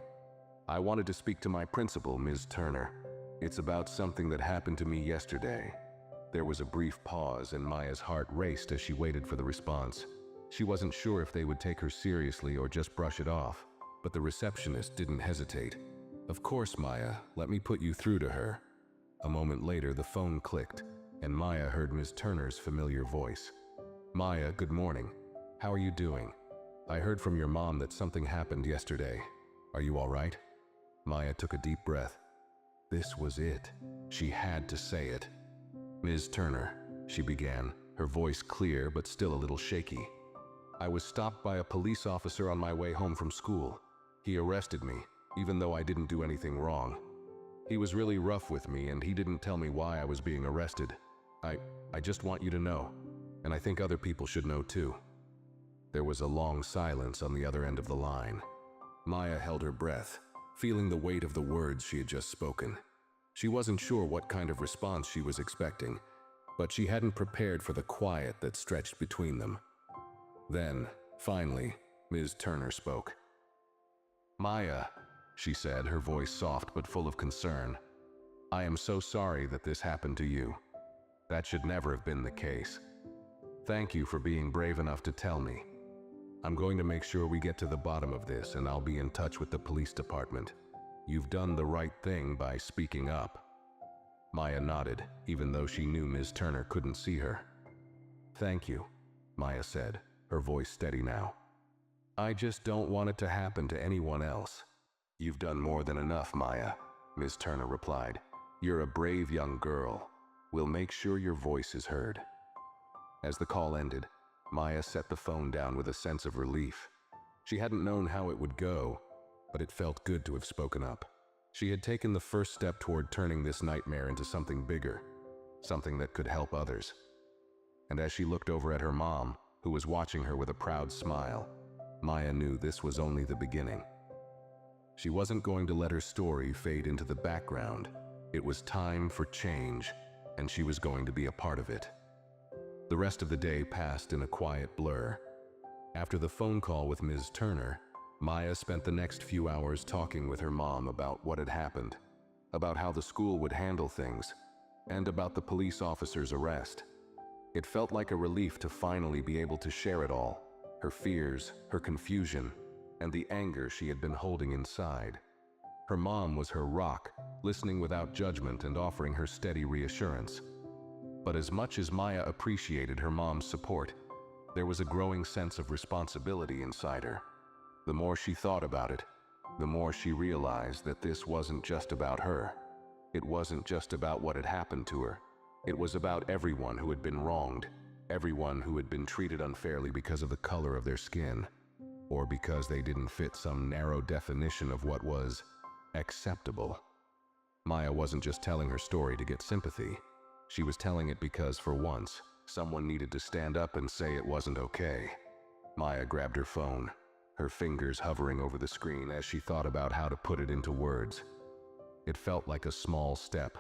"I wanted to speak to my principal, Ms. Turner. It's about something that happened to me yesterday." There was a brief pause and Maya's heart raced as she waited for the response. She wasn't sure if they would take her seriously or just brush it off, but the receptionist didn't hesitate. "Of course, Maya, let me put you through to her." A moment later, the phone clicked, and Maya heard Ms. Turner's familiar voice. "Maya, good morning. How are you doing? I heard from your mom that something happened yesterday. Are you all right?" Maya took a deep breath. This was it. She had to say it. "Ms. Turner," she began, her voice clear but still a little shaky. "I was stopped by a police officer on my way home from school. He arrested me, even though I didn't do anything wrong. He was really rough with me and he didn't tell me why I was being arrested. I just want you to know, and I think other people should know too." There was a long silence on the other end of the line. Maya held her breath, feeling the weight of the words she had just spoken. She wasn't sure what kind of response she was expecting, but she hadn't prepared for the quiet that stretched between them. Then, finally, Ms. Turner spoke. "Maya," she said, her voice soft but full of concern, "I am so sorry that this happened to you. That should never have been the case. Thank you for being brave enough to tell me. I'm going to make sure we get to the bottom of this and I'll be in touch with the police department. You've done the right thing by speaking up." Maya nodded, even though she knew Ms. Turner couldn't see her. "Thank you," Maya said, her voice steady now. "I just don't want it to happen to anyone else." "You've done more than enough, Maya," Ms. Turner replied. "You're a brave young girl. We'll make sure your voice is heard." As the call ended, Maya set the phone down with a sense of relief. She hadn't known how it would go, but it felt good to have spoken up. She had taken the first step toward turning this nightmare into something bigger, something that could help others. And as she looked over at her mom, who was watching her with a proud smile, Maya knew this was only the beginning. She wasn't going to let her story fade into the background. It was time for change, and she was going to be a part of it. The rest of the day passed in a quiet blur. After the phone call with Ms. Turner, Maya spent the next few hours talking with her mom about what had happened, about how the school would handle things, and about the police officer's arrest. It felt like a relief to finally be able to share it all, her fears, her confusion, and the anger she had been holding inside. Her mom was her rock, listening without judgment and offering her steady reassurance. But as much as Maya appreciated her mom's support, there was a growing sense of responsibility inside her. The more she thought about it, the more she realized that this wasn't just about her. It wasn't just about what had happened to her. It was about everyone who had been wronged, everyone who had been treated unfairly because of the color of their skin, or because they didn't fit some narrow definition of what was acceptable. Maya wasn't just telling her story to get sympathy. She was telling it because, for once, someone needed to stand up and say it wasn't okay. Maya grabbed her phone, her fingers hovering over the screen as she thought about how to put it into words. It felt like a small step,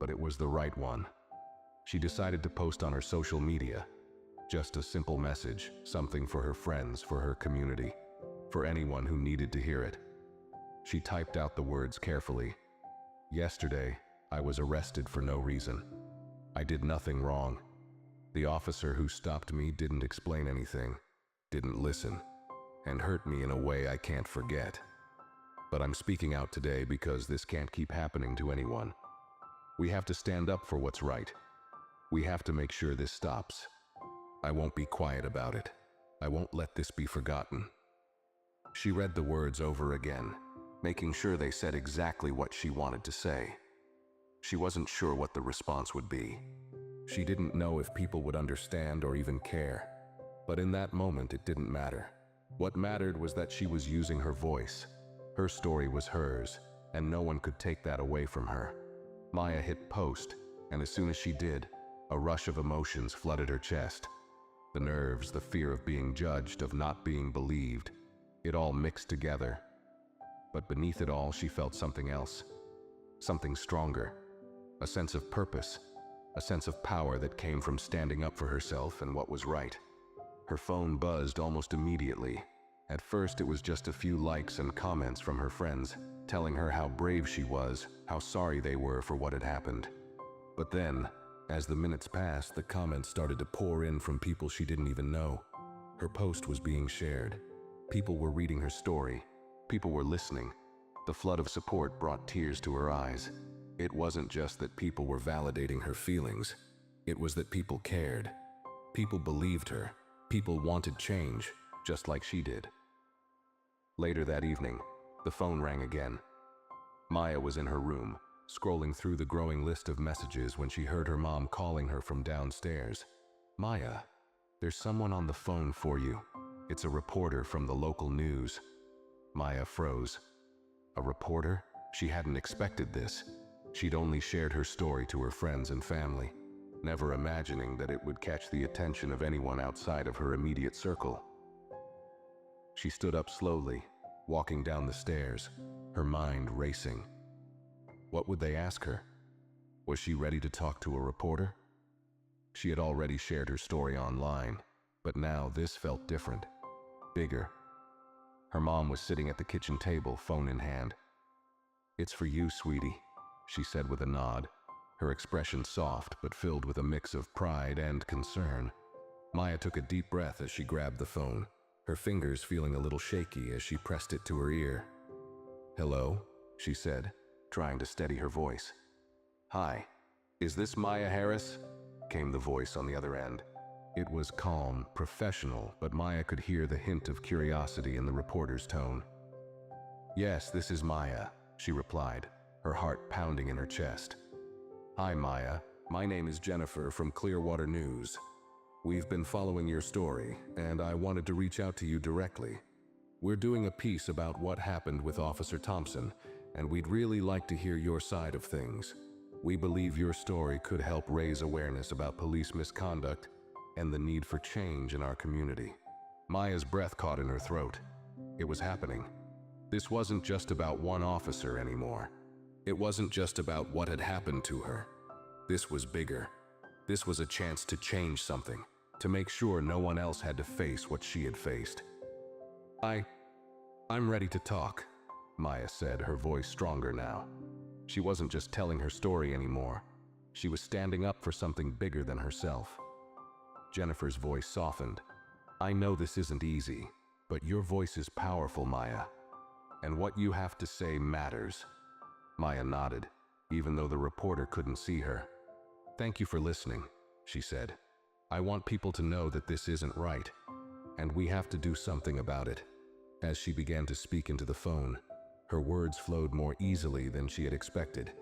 but it was the right one. She decided to post on her social media. Just a simple message, something for her friends, for her community, for anyone who needed to hear it. She typed out the words carefully. "Yesterday, I was arrested for no reason. I did nothing wrong. The officer who stopped me didn't explain anything, didn't listen, and hurt me in a way I can't forget. But I'm speaking out today because this can't keep happening to anyone. We have to stand up for what's right. We have to make sure this stops. I won't be quiet about it. I won't let this be forgotten." She read the words over again, making sure they said exactly what she wanted to say. She wasn't sure what the response would be. She didn't know if people would understand or even care. But in that moment, it didn't matter. What mattered was that she was using her voice. Her story was hers, and no one could take that away from her. Maya hit post, and as soon as she did, a rush of emotions flooded her chest. The nerves, the fear of being judged, of not being believed. It all mixed together. But beneath it all, she felt something else. Something stronger. A sense of purpose. A sense of power that came from standing up for herself and what was right. Her phone buzzed almost immediately. At first, it was just a few likes and comments from her friends, telling her how brave she was, how sorry they were for what had happened. But then, as the minutes passed, the comments started to pour in from people she didn't even know. Her post was being shared. People were reading her story. People were listening. The flood of support brought tears to her eyes. It wasn't just that people were validating her feelings. It was that people cared. People believed her. People wanted change, just like she did. Later that evening, the phone rang again. Maya was in her room, scrolling through the growing list of messages when she heard her mom calling her from downstairs. "Maya, there's someone on the phone for you. It's a reporter from the local news." Maya froze. A reporter? She hadn't expected this. She'd only shared her story to her friends and family, never imagining that it would catch the attention of anyone outside of her immediate circle. She stood up slowly, walking down the stairs, her mind racing. What would they ask her? Was she ready to talk to a reporter? She had already shared her story online, but now this felt different, bigger. Her mom was sitting at the kitchen table, phone in hand. "It's for you, sweetie," she said with a nod, her expression soft but filled with a mix of pride and concern. Maya took a deep breath as she grabbed the phone, her fingers feeling a little shaky as she pressed it to her ear. "Hello," she said, trying to steady her voice. "Hi, is this Maya Harris?" came the voice on the other end. It was calm, professional, but Maya could hear the hint of curiosity in the reporter's tone. "Yes, this is Maya," she replied, her heart pounding in her chest. "Hi, Maya. My name is Jennifer from Clearwater News. We've been following your story, and I wanted to reach out to you directly. We're doing a piece about what happened with Officer Thompson, and we'd really like to hear your side of things. We believe your story could help raise awareness about police misconduct and the need for change in our community." Maya's breath caught in her throat. It was happening. This wasn't just about one officer anymore. It wasn't just about what had happened to her. This was bigger. This was a chance to change something, to make sure no one else had to face what she had faced. I'm ready to talk," Maya said, her voice stronger now. She wasn't just telling her story anymore. She was standing up for something bigger than herself. Jennifer's voice softened. "I know this isn't easy, but your voice is powerful, Maya. And what you have to say matters." Maya nodded, even though the reporter couldn't see her. "Thank you for listening," she said. "I want people to know that this isn't right, and we have to do something about it." As she began to speak into the phone, her words flowed more easily than she had expected.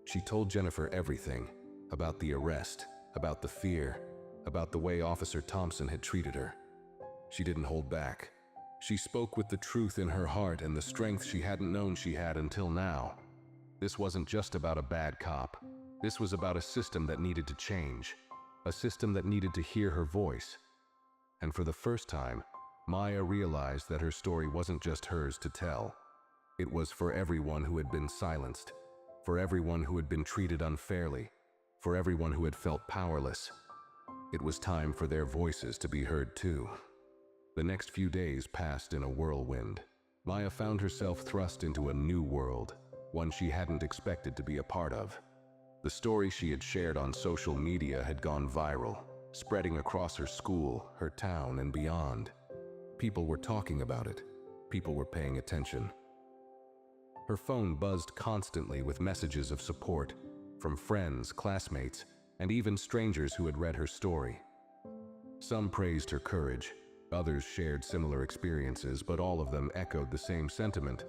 She told Jennifer everything, about the arrest, about the fear, about the way Officer Thompson had treated her. She didn't hold back. She spoke with the truth in her heart and the strength she hadn't known she had until now. This wasn't just about a bad cop. This was about a system that needed to change, a system that needed to hear her voice. And for the first time, Maya realized that her story wasn't just hers to tell. It was for everyone who had been silenced, for everyone who had been treated unfairly, for everyone who had felt powerless. It was time for their voices to be heard too. The next few days passed in a whirlwind. Maya found herself thrust into a new world, one she hadn't expected to be a part of. The story she had shared on social media had gone viral, spreading across her school, her town, and beyond. People were talking about it. People were paying attention. Her phone buzzed constantly with messages of support from friends, classmates, and even strangers who had read her story. Some praised her courage, others shared similar experiences, but all of them echoed the same sentiment.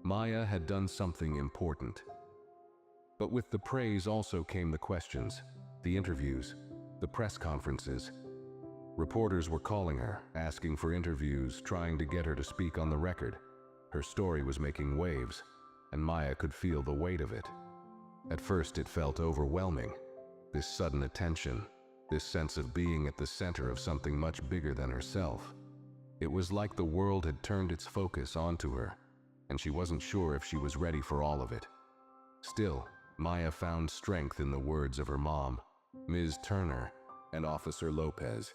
Maya had done something important. But with the praise also came the questions, the interviews, the press conferences. Reporters were calling her, asking for interviews, trying to get her to speak on the record. Her story was making waves, and Maya could feel the weight of it. At first it felt overwhelming. This sudden attention, this sense of being at the center of something much bigger than herself. It was like the world had turned its focus onto her, and she wasn't sure if she was ready for all of it. Still, Maya found strength in the words of her mom, Ms. Turner, and Officer Lopez.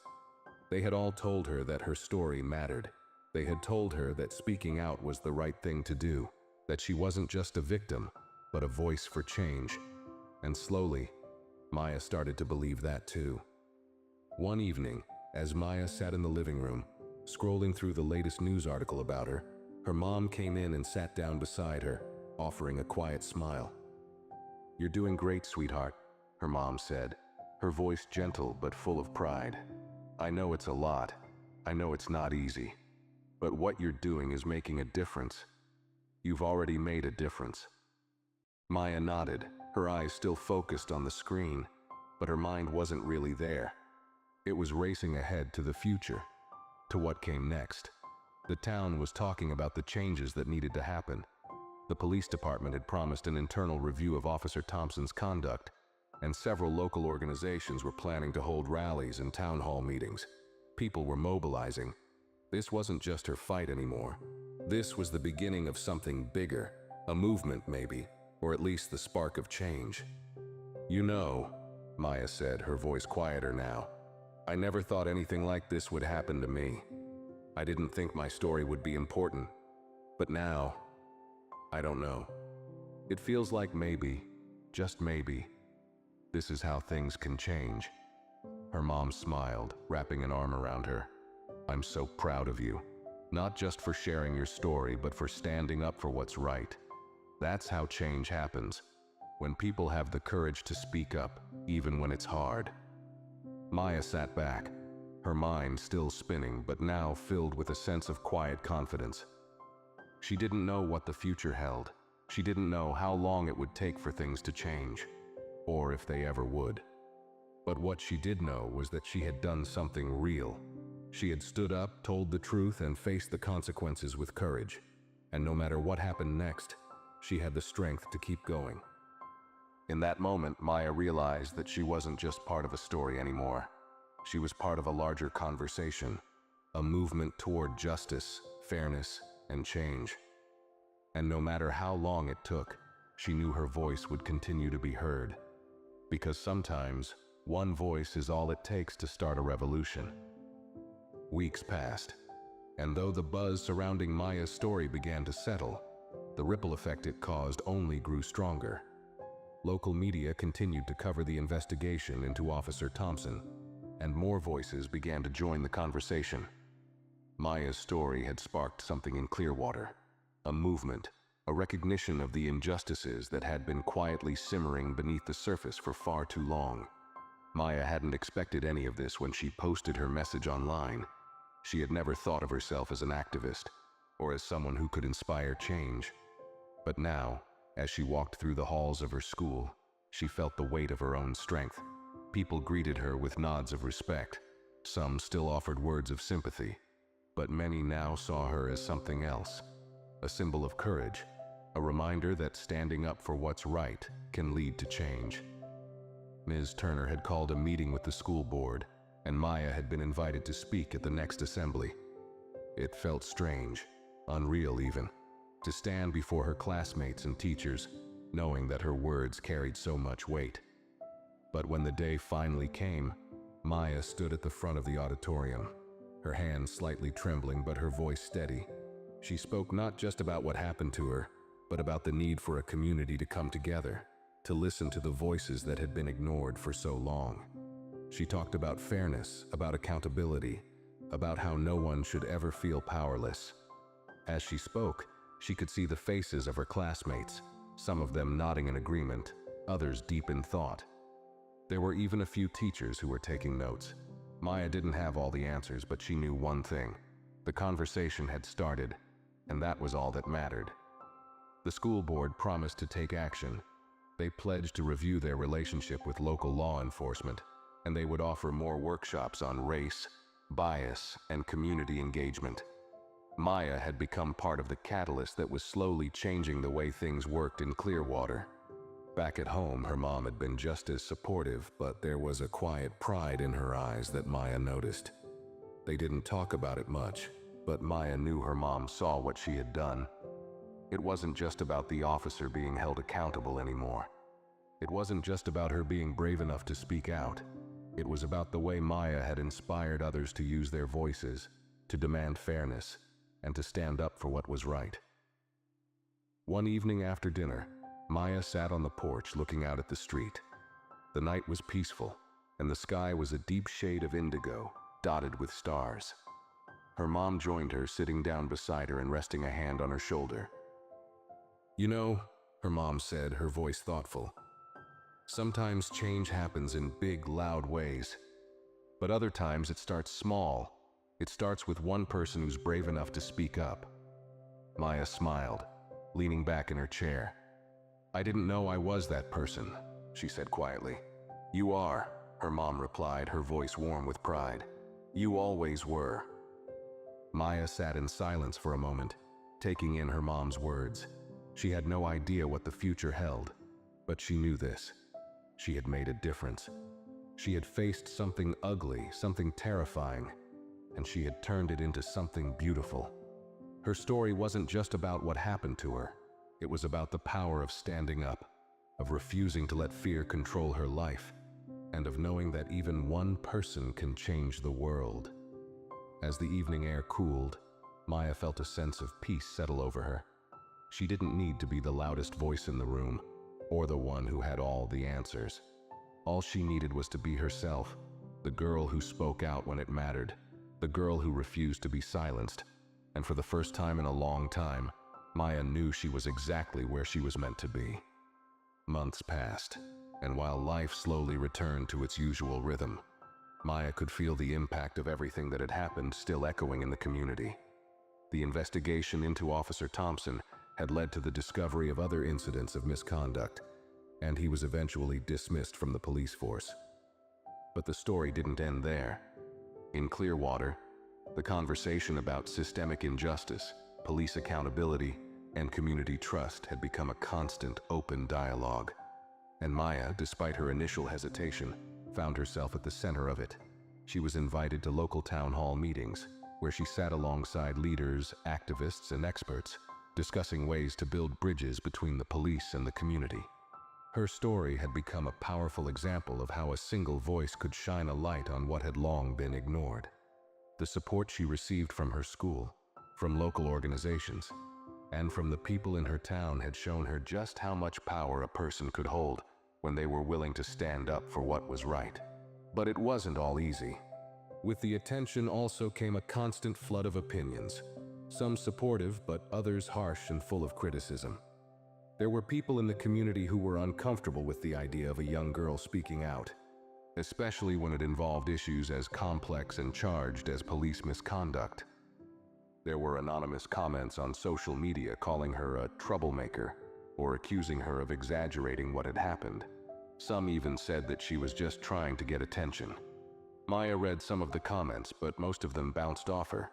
They had all told her that her story mattered. They had told her that speaking out was the right thing to do, that she wasn't just a victim, but a voice for change. And slowly, Maya started to believe that too. One evening, as Maya sat in the living room, scrolling through the latest news article about her, her mom came in and sat down beside her, offering a quiet smile. "You're doing great, sweetheart," her mom said, her voice gentle but full of pride. "I know it's a lot. I know it's not easy. But what you're doing is making a difference. You've already made a difference." Maya nodded, her eyes still focused on the screen, but her mind wasn't really there. It was racing ahead to the future, to what came next. The town was talking about the changes that needed to happen. The police department had promised an internal review of Officer Thompson's conduct, and several local organizations were planning to hold rallies and town hall meetings. People were mobilizing. This wasn't just her fight anymore. This was the beginning of something bigger, a movement maybe, or at least the spark of change. "You know," Maya said, her voice quieter now, "I never thought anything like this would happen to me. I didn't think my story would be important. But now, I don't know. It feels like maybe, just maybe, this is how things can change." Her mom smiled, wrapping an arm around her. "I'm so proud of you. Not just for sharing your story, but for standing up for what's right. That's how change happens, when people have the courage to speak up, even when it's hard." Maya sat back, her mind still spinning, but now filled with a sense of quiet confidence. She didn't know what the future held. She didn't know how long it would take for things to change, or if they ever would. But what she did know was that she had done something real. She had stood up, told the truth, and faced the consequences with courage. And no matter what happened next, she had the strength to keep going. In that moment, Maya realized that she wasn't just part of a story anymore. She was part of a larger conversation, a movement toward justice, fairness, and change. And no matter how long it took, she knew her voice would continue to be heard. Because sometimes, one voice is all it takes to start a revolution. Weeks passed, and though the buzz surrounding Maya's story began to settle, the ripple effect it caused only grew stronger. Local media continued to cover the investigation into Officer Thompson, and more voices began to join the conversation. Maya's story had sparked something in Clearwater, a movement, a recognition of the injustices that had been quietly simmering beneath the surface for far too long. Maya hadn't expected any of this when she posted her message online. She had never thought of herself as an activist, or as someone who could inspire change. But now, as she walked through the halls of her school, she felt the weight of her own strength. People greeted her with nods of respect. Some still offered words of sympathy, but many now saw her as something else, a symbol of courage, a reminder that standing up for what's right can lead to change. Ms. Turner had called a meeting with the school board, and Maya had been invited to speak at the next assembly. It felt strange, unreal even, to stand before her classmates and teachers, knowing that her words carried so much weight. But when the day finally came, Maya stood at the front of the auditorium, her hands slightly trembling but her voice steady. She spoke not just about what happened to her, but about the need for a community to come together, to listen to the voices that had been ignored for so long. She talked about fairness, about accountability, about how no one should ever feel powerless. As she spoke, she could see the faces of her classmates, some of them nodding in agreement, others deep in thought. There were even a few teachers who were taking notes. Maya didn't have all the answers, but she knew one thing. The conversation had started, and that was all that mattered. The school board promised to take action. They pledged to review their relationship with local law enforcement, and they would offer more workshops on race, bias, and community engagement. Maya had become part of the catalyst that was slowly changing the way things worked in Clearwater. Back at home, her mom had been just as supportive, but there was a quiet pride in her eyes that Maya noticed. They didn't talk about it much, but Maya knew her mom saw what she had done. It wasn't just about the officer being held accountable anymore. It wasn't just about her being brave enough to speak out. It was about the way Maya had inspired others to use their voices, to demand fairness, and to stand up for what was right. One evening after dinner, Maya sat on the porch looking out at the street. The night was peaceful, and the sky was a deep shade of indigo, dotted with stars. Her mom joined her, sitting down beside her and resting a hand on her shoulder. "You know," her mom said, her voice thoughtful, "sometimes change happens in big, loud ways. But other times it starts small. It starts with one person who's brave enough to speak up." Maya smiled, leaning back in her chair. "I didn't know I was that person," she said quietly. "You are," her mom replied, her voice warm with pride. "You always were." Maya sat in silence for a moment, taking in her mom's words. She had no idea what the future held, but she knew this. She had made a difference. She had faced something ugly, something terrifying, and she had turned it into something beautiful. Her story wasn't just about what happened to her. It was about the power of standing up, of refusing to let fear control her life, and of knowing that even one person can change the world. As the evening air cooled, Maya felt a sense of peace settle over her. She didn't need to be the loudest voice in the room, or the one who had all the answers. All she needed was to be herself, the girl who spoke out when it mattered, the girl who refused to be silenced. And for the first time in a long time, Maya knew she was exactly where she was meant to be. Months passed, and while life slowly returned to its usual rhythm, Maya could feel the impact of everything that had happened still echoing in the community. The investigation into Officer Thompson had led to the discovery of other incidents of misconduct, and he was eventually dismissed from the police force. But the story didn't end there. In Clearwater, the conversation about systemic injustice, police accountability, and community trust had become a constant, open dialogue. And Maya, despite her initial hesitation, found herself at the center of it. She was invited to local town hall meetings, where she sat alongside leaders, activists, and experts, discussing ways to build bridges between the police and the community. Her story had become a powerful example of how a single voice could shine a light on what had long been ignored. The support she received from her school, from local organizations, and from the people in her town had shown her just how much power a person could hold when they were willing to stand up for what was right. But it wasn't all easy. With the attention also came a constant flood of opinions, some supportive but others harsh and full of criticism. There were people in the community who were uncomfortable with the idea of a young girl speaking out, especially when it involved issues as complex and charged as police misconduct. There were anonymous comments on social media calling her a troublemaker or accusing her of exaggerating what had happened. Some even said that she was just trying to get attention. Maya read some of the comments, but most of them bounced off her.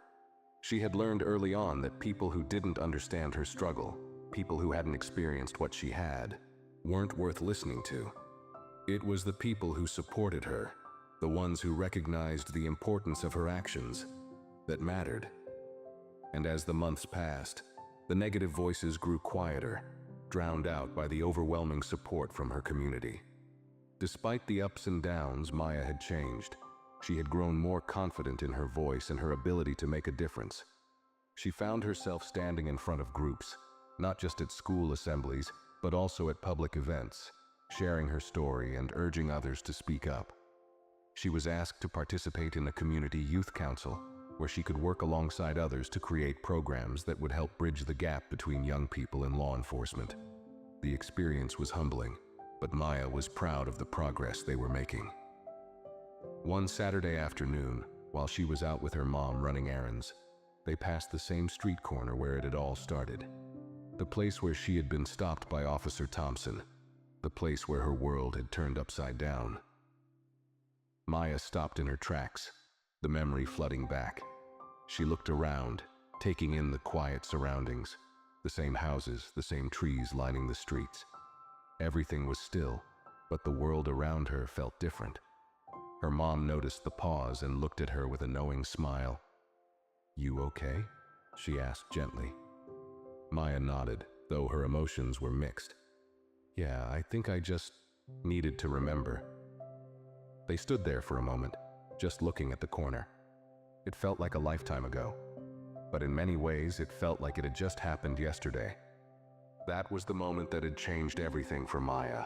She had learned early on that people who didn't understand her struggle, people who hadn't experienced what she had, weren't worth listening to. It was the people who supported her, the ones who recognized the importance of her actions, that mattered. And as the months passed, the negative voices grew quieter, drowned out by the overwhelming support from her community. Despite the ups and downs, Maya had changed. She had grown more confident in her voice and her ability to make a difference. She found herself standing in front of groups, not just at school assemblies, but also at public events, sharing her story and urging others to speak up. She was asked to participate in a community youth council, where she could work alongside others to create programs that would help bridge the gap between young people and law enforcement. The experience was humbling, but Maya was proud of the progress they were making. One Saturday afternoon, while she was out with her mom running errands, they passed the same street corner where it had all started. The place where she had been stopped by Officer Thompson, the place where her world had turned upside down. Maya stopped in her tracks, the memory flooding back. She looked around, taking in the quiet surroundings, the same houses, the same trees lining the streets. Everything was still, but the world around her felt different. Her mom noticed the pause and looked at her with a knowing smile. "You okay?" she asked gently. Maya nodded, though her emotions were mixed. "Yeah, I think I just needed to remember." They stood there for a moment, just looking at the corner. It felt like a lifetime ago, but in many ways it felt like it had just happened yesterday. That was the moment that had changed everything for Maya.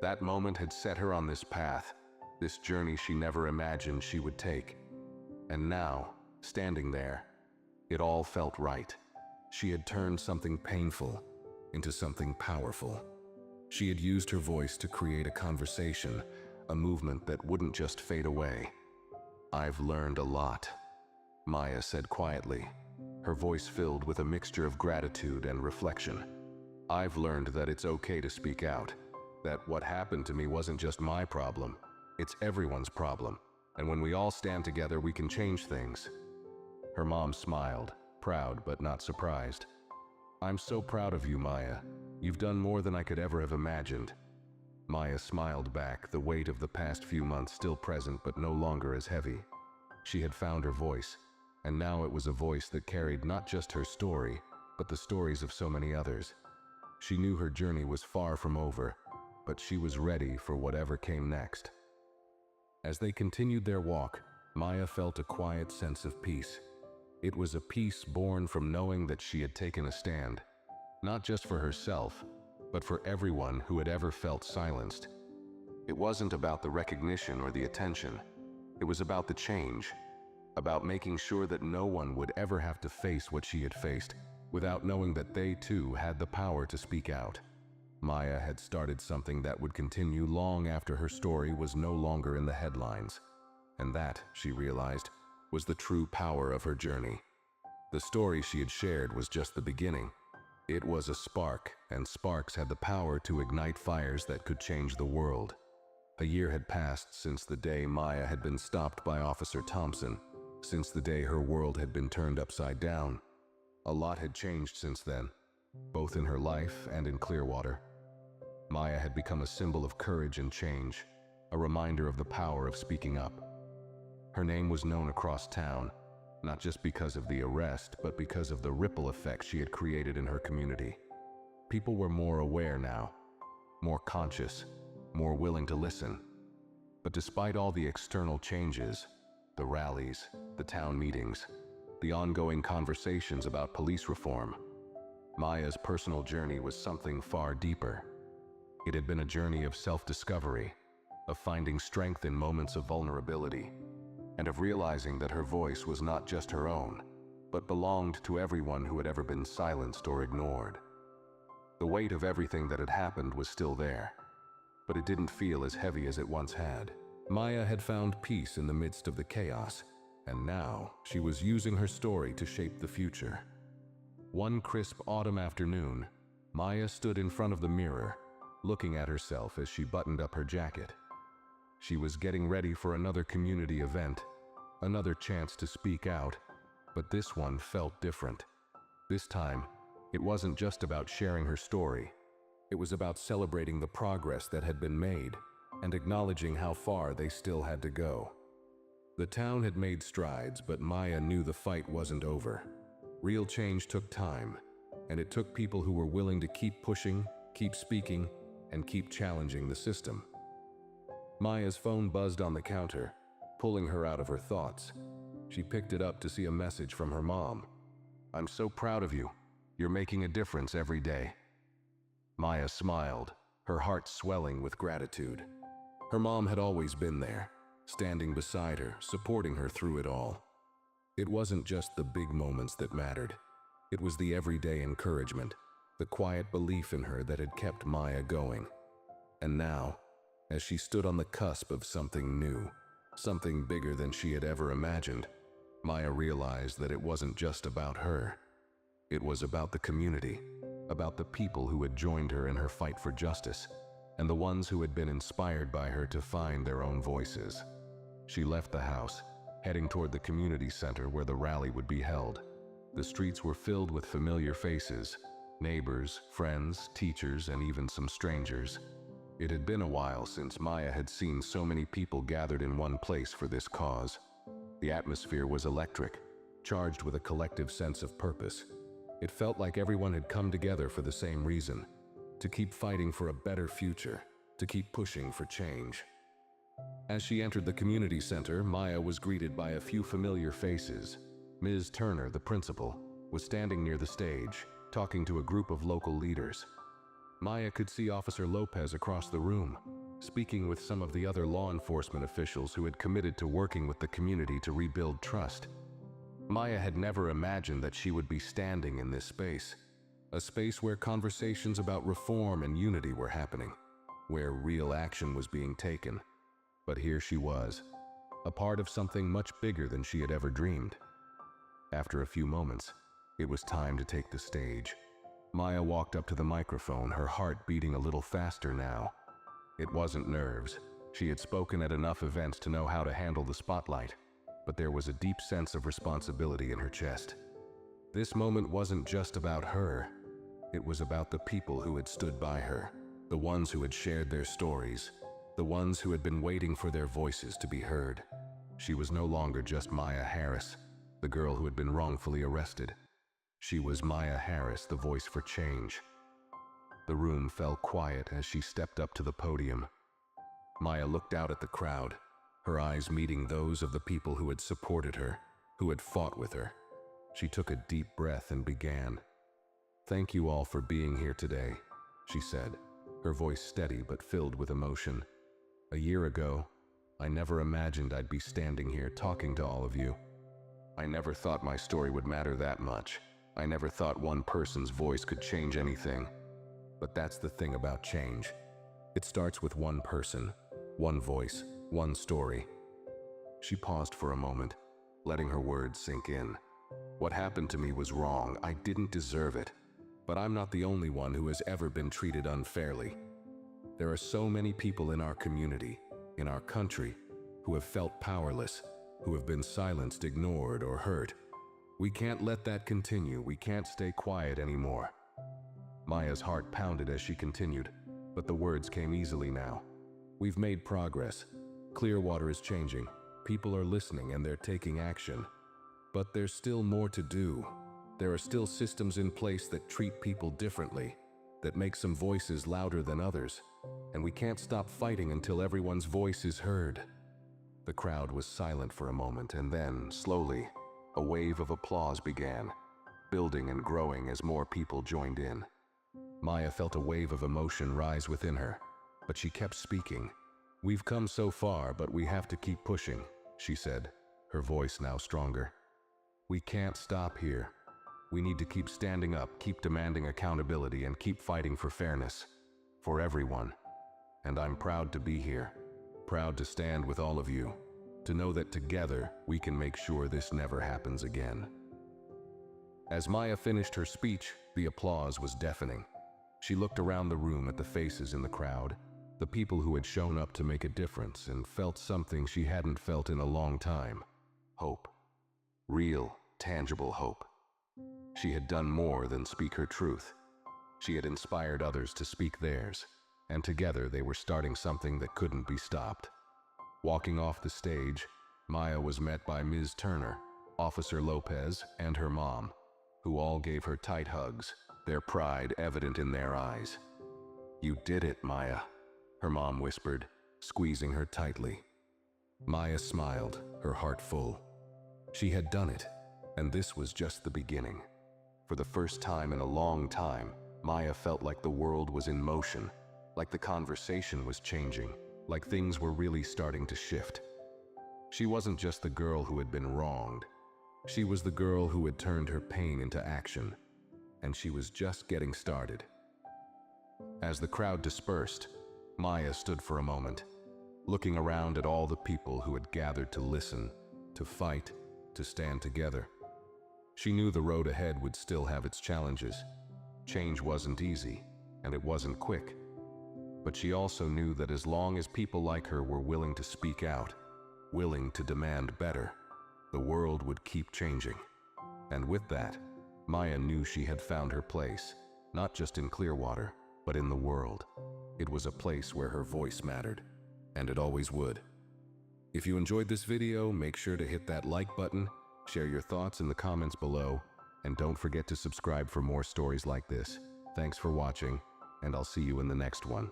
That moment had set her on this path, this journey she never imagined she would take. And now, standing there, it all felt right. She had turned something painful into something powerful. She had used her voice to create a conversation, a movement that wouldn't just fade away. "I've learned a lot," Maya said quietly, her voice filled with a mixture of gratitude and reflection. "I've learned that it's okay to speak out, that what happened to me wasn't just my problem, it's everyone's problem, and when we all stand together we can change things." Her mom smiled, proud but not surprised. "I'm so proud of you, Maya. You've done more than I could ever have imagined." Maya smiled back, the weight of the past few months still present but no longer as heavy. She had found her voice, and now it was a voice that carried not just her story, but the stories of so many others. She knew her journey was far from over, but she was ready for whatever came next. As they continued their walk, Maya felt a quiet sense of peace. It was a peace born from knowing that she had taken a stand, not just for herself, but for everyone who had ever felt silenced. It wasn't about the recognition or the attention. It was about the change, about making sure that no one would ever have to face what she had faced without knowing that they too had the power to speak out. Maya had started something that would continue long after her story was no longer in the headlines. And that, she realized, was the true power of her journey. The story she had shared was just the beginning. It was a spark, and sparks had the power to ignite fires that could change the world. A year had passed since the day Maya had been stopped by Officer Thompson, since the day her world had been turned upside down. A lot had changed since then, both in her life and in Clearwater. Maya had become a symbol of courage and change, a reminder of the power of speaking up. Her name was known across town, not just because of the arrest, but because of the ripple effect she had created in her community. People were more aware now, more conscious, more willing to listen. But despite all the external changes, the rallies, the town meetings, the ongoing conversations about police reform, Maya's personal journey was something far deeper. It had been a journey of self-discovery, of finding strength in moments of vulnerability, and of realizing that her voice was not just her own, but belonged to everyone who had ever been silenced or ignored. The weight of everything that had happened was still there, but it didn't feel as heavy as it once had. Maya had found peace in the midst of the chaos, and now she was using her story to shape the future. One crisp autumn afternoon, Maya stood in front of the mirror, looking at herself as she buttoned up her jacket. She was getting ready for another community event, another chance to speak out, but this one felt different. This time, it wasn't just about sharing her story. It was about celebrating the progress that had been made and acknowledging how far they still had to go. The town had made strides, but Maya knew the fight wasn't over. Real change took time, and it took people who were willing to keep pushing, keep speaking, and keep challenging the system. Maya's phone buzzed on the counter, pulling her out of her thoughts. She picked it up to see a message from her mom. "I'm so proud of you. You're making a difference every day." Maya smiled, her heart swelling with gratitude. Her mom had always been there, standing beside her, supporting her through it all. It wasn't just the big moments that mattered. It was the everyday encouragement, the quiet belief in her that had kept Maya going. And now, as she stood on the cusp of something new, something bigger than she had ever imagined, Maya realized that it wasn't just about her. It was about the community, about the people who had joined her in her fight for justice, and the ones who had been inspired by her to find their own voices. She left the house, heading toward the community center where the rally would be held. The streets were filled with familiar faces, neighbors, friends, teachers, and even some strangers. It had been a while since Maya had seen so many people gathered in one place for this cause. The atmosphere was electric, charged with a collective sense of purpose. It felt like everyone had come together for the same reason: to keep fighting for a better future, to keep pushing for change. As she entered the community center, Maya was greeted by a few familiar faces. Ms. Turner, the principal, was standing near the stage, talking to a group of local leaders. Maya could see Officer Lopez across the room, speaking with some of the other law enforcement officials who had committed to working with the community to rebuild trust. Maya had never imagined that she would be standing in this space, a space where conversations about reform and unity were happening, where real action was being taken. But here she was, a part of something much bigger than she had ever dreamed. After a few moments, it was time to take the stage. Maya walked up to the microphone, her heart beating a little faster now. It wasn't nerves. She had spoken at enough events to know how to handle the spotlight, but there was a deep sense of responsibility in her chest. This moment wasn't just about her. It was about the people who had stood by her, the ones who had shared their stories, the ones who had been waiting for their voices to be heard. She was no longer just Maya Harris, the girl who had been wrongfully arrested. She was Maya Harris, the voice for change. The room fell quiet as she stepped up to the podium. Maya looked out at the crowd, her eyes meeting those of the people who had supported her, who had fought with her. She took a deep breath and began. "Thank you all for being here today," she said, her voice steady but filled with emotion. "A year ago, I never imagined I'd be standing here talking to all of you. I never thought my story would matter that much. I never thought one person's voice could change anything. But that's the thing about change. It starts with one person, one voice, one story." She paused for a moment, letting her words sink in. "What happened to me was wrong. I didn't deserve it. But I'm not the only one who has ever been treated unfairly. There are so many people in our community, in our country, who have felt powerless, who have been silenced, ignored, or hurt. We can't let that continue. We can't stay quiet anymore." Maya's heart pounded as she continued, but the words came easily now. "We've made progress. Clearwater is changing. People are listening and they're taking action. But there's still more to do. There are still systems in place that treat people differently, that make some voices louder than others, and we can't stop fighting until everyone's voice is heard." The crowd was silent for a moment, and then, slowly, a wave of applause began, building and growing as more people joined in. Maya felt a wave of emotion rise within her, but she kept speaking. "We've come so far, but we have to keep pushing," she said, her voice now stronger. "We can't stop here. We need to keep standing up, keep demanding accountability, and keep fighting for fairness, for everyone. And I'm proud to be here, proud to stand with all of you, to know that together we can make sure this never happens again." As Maya finished her speech, the applause was deafening. She looked around the room at the faces in the crowd, the people who had shown up to make a difference, and felt something she hadn't felt in a long time: hope. Real, tangible hope. She had done more than speak her truth. She had inspired others to speak theirs, and together they were starting something that couldn't be stopped. Walking off the stage, Maya was met by Ms. Turner, Officer Lopez, and her mom, who all gave her tight hugs, their pride evident in their eyes. "You did it, Maya," her mom whispered, squeezing her tightly. Maya smiled, her heart full. She had done it, and this was just the beginning. For the first time in a long time, Maya felt like the world was in motion, like the conversation was changing, like things were really starting to shift. She wasn't just the girl who had been wronged. She was the girl who had turned her pain into action, and she was just getting started. As the crowd dispersed, Maya stood for a moment, looking around at all the people who had gathered to listen, to fight, to stand together. She knew the road ahead would still have its challenges. Change wasn't easy, and it wasn't quick. But she also knew that as long as people like her were willing to speak out, willing to demand better, the world would keep changing. And with that, Maya knew she had found her place, not just in Clearwater, but in the world. It was a place where her voice mattered, and it always would. If you enjoyed this video, make sure to hit that like button Share your thoughts in the comments below, and don't forget to subscribe for more stories like this. Thanks for watching, and I'll see you in the next one.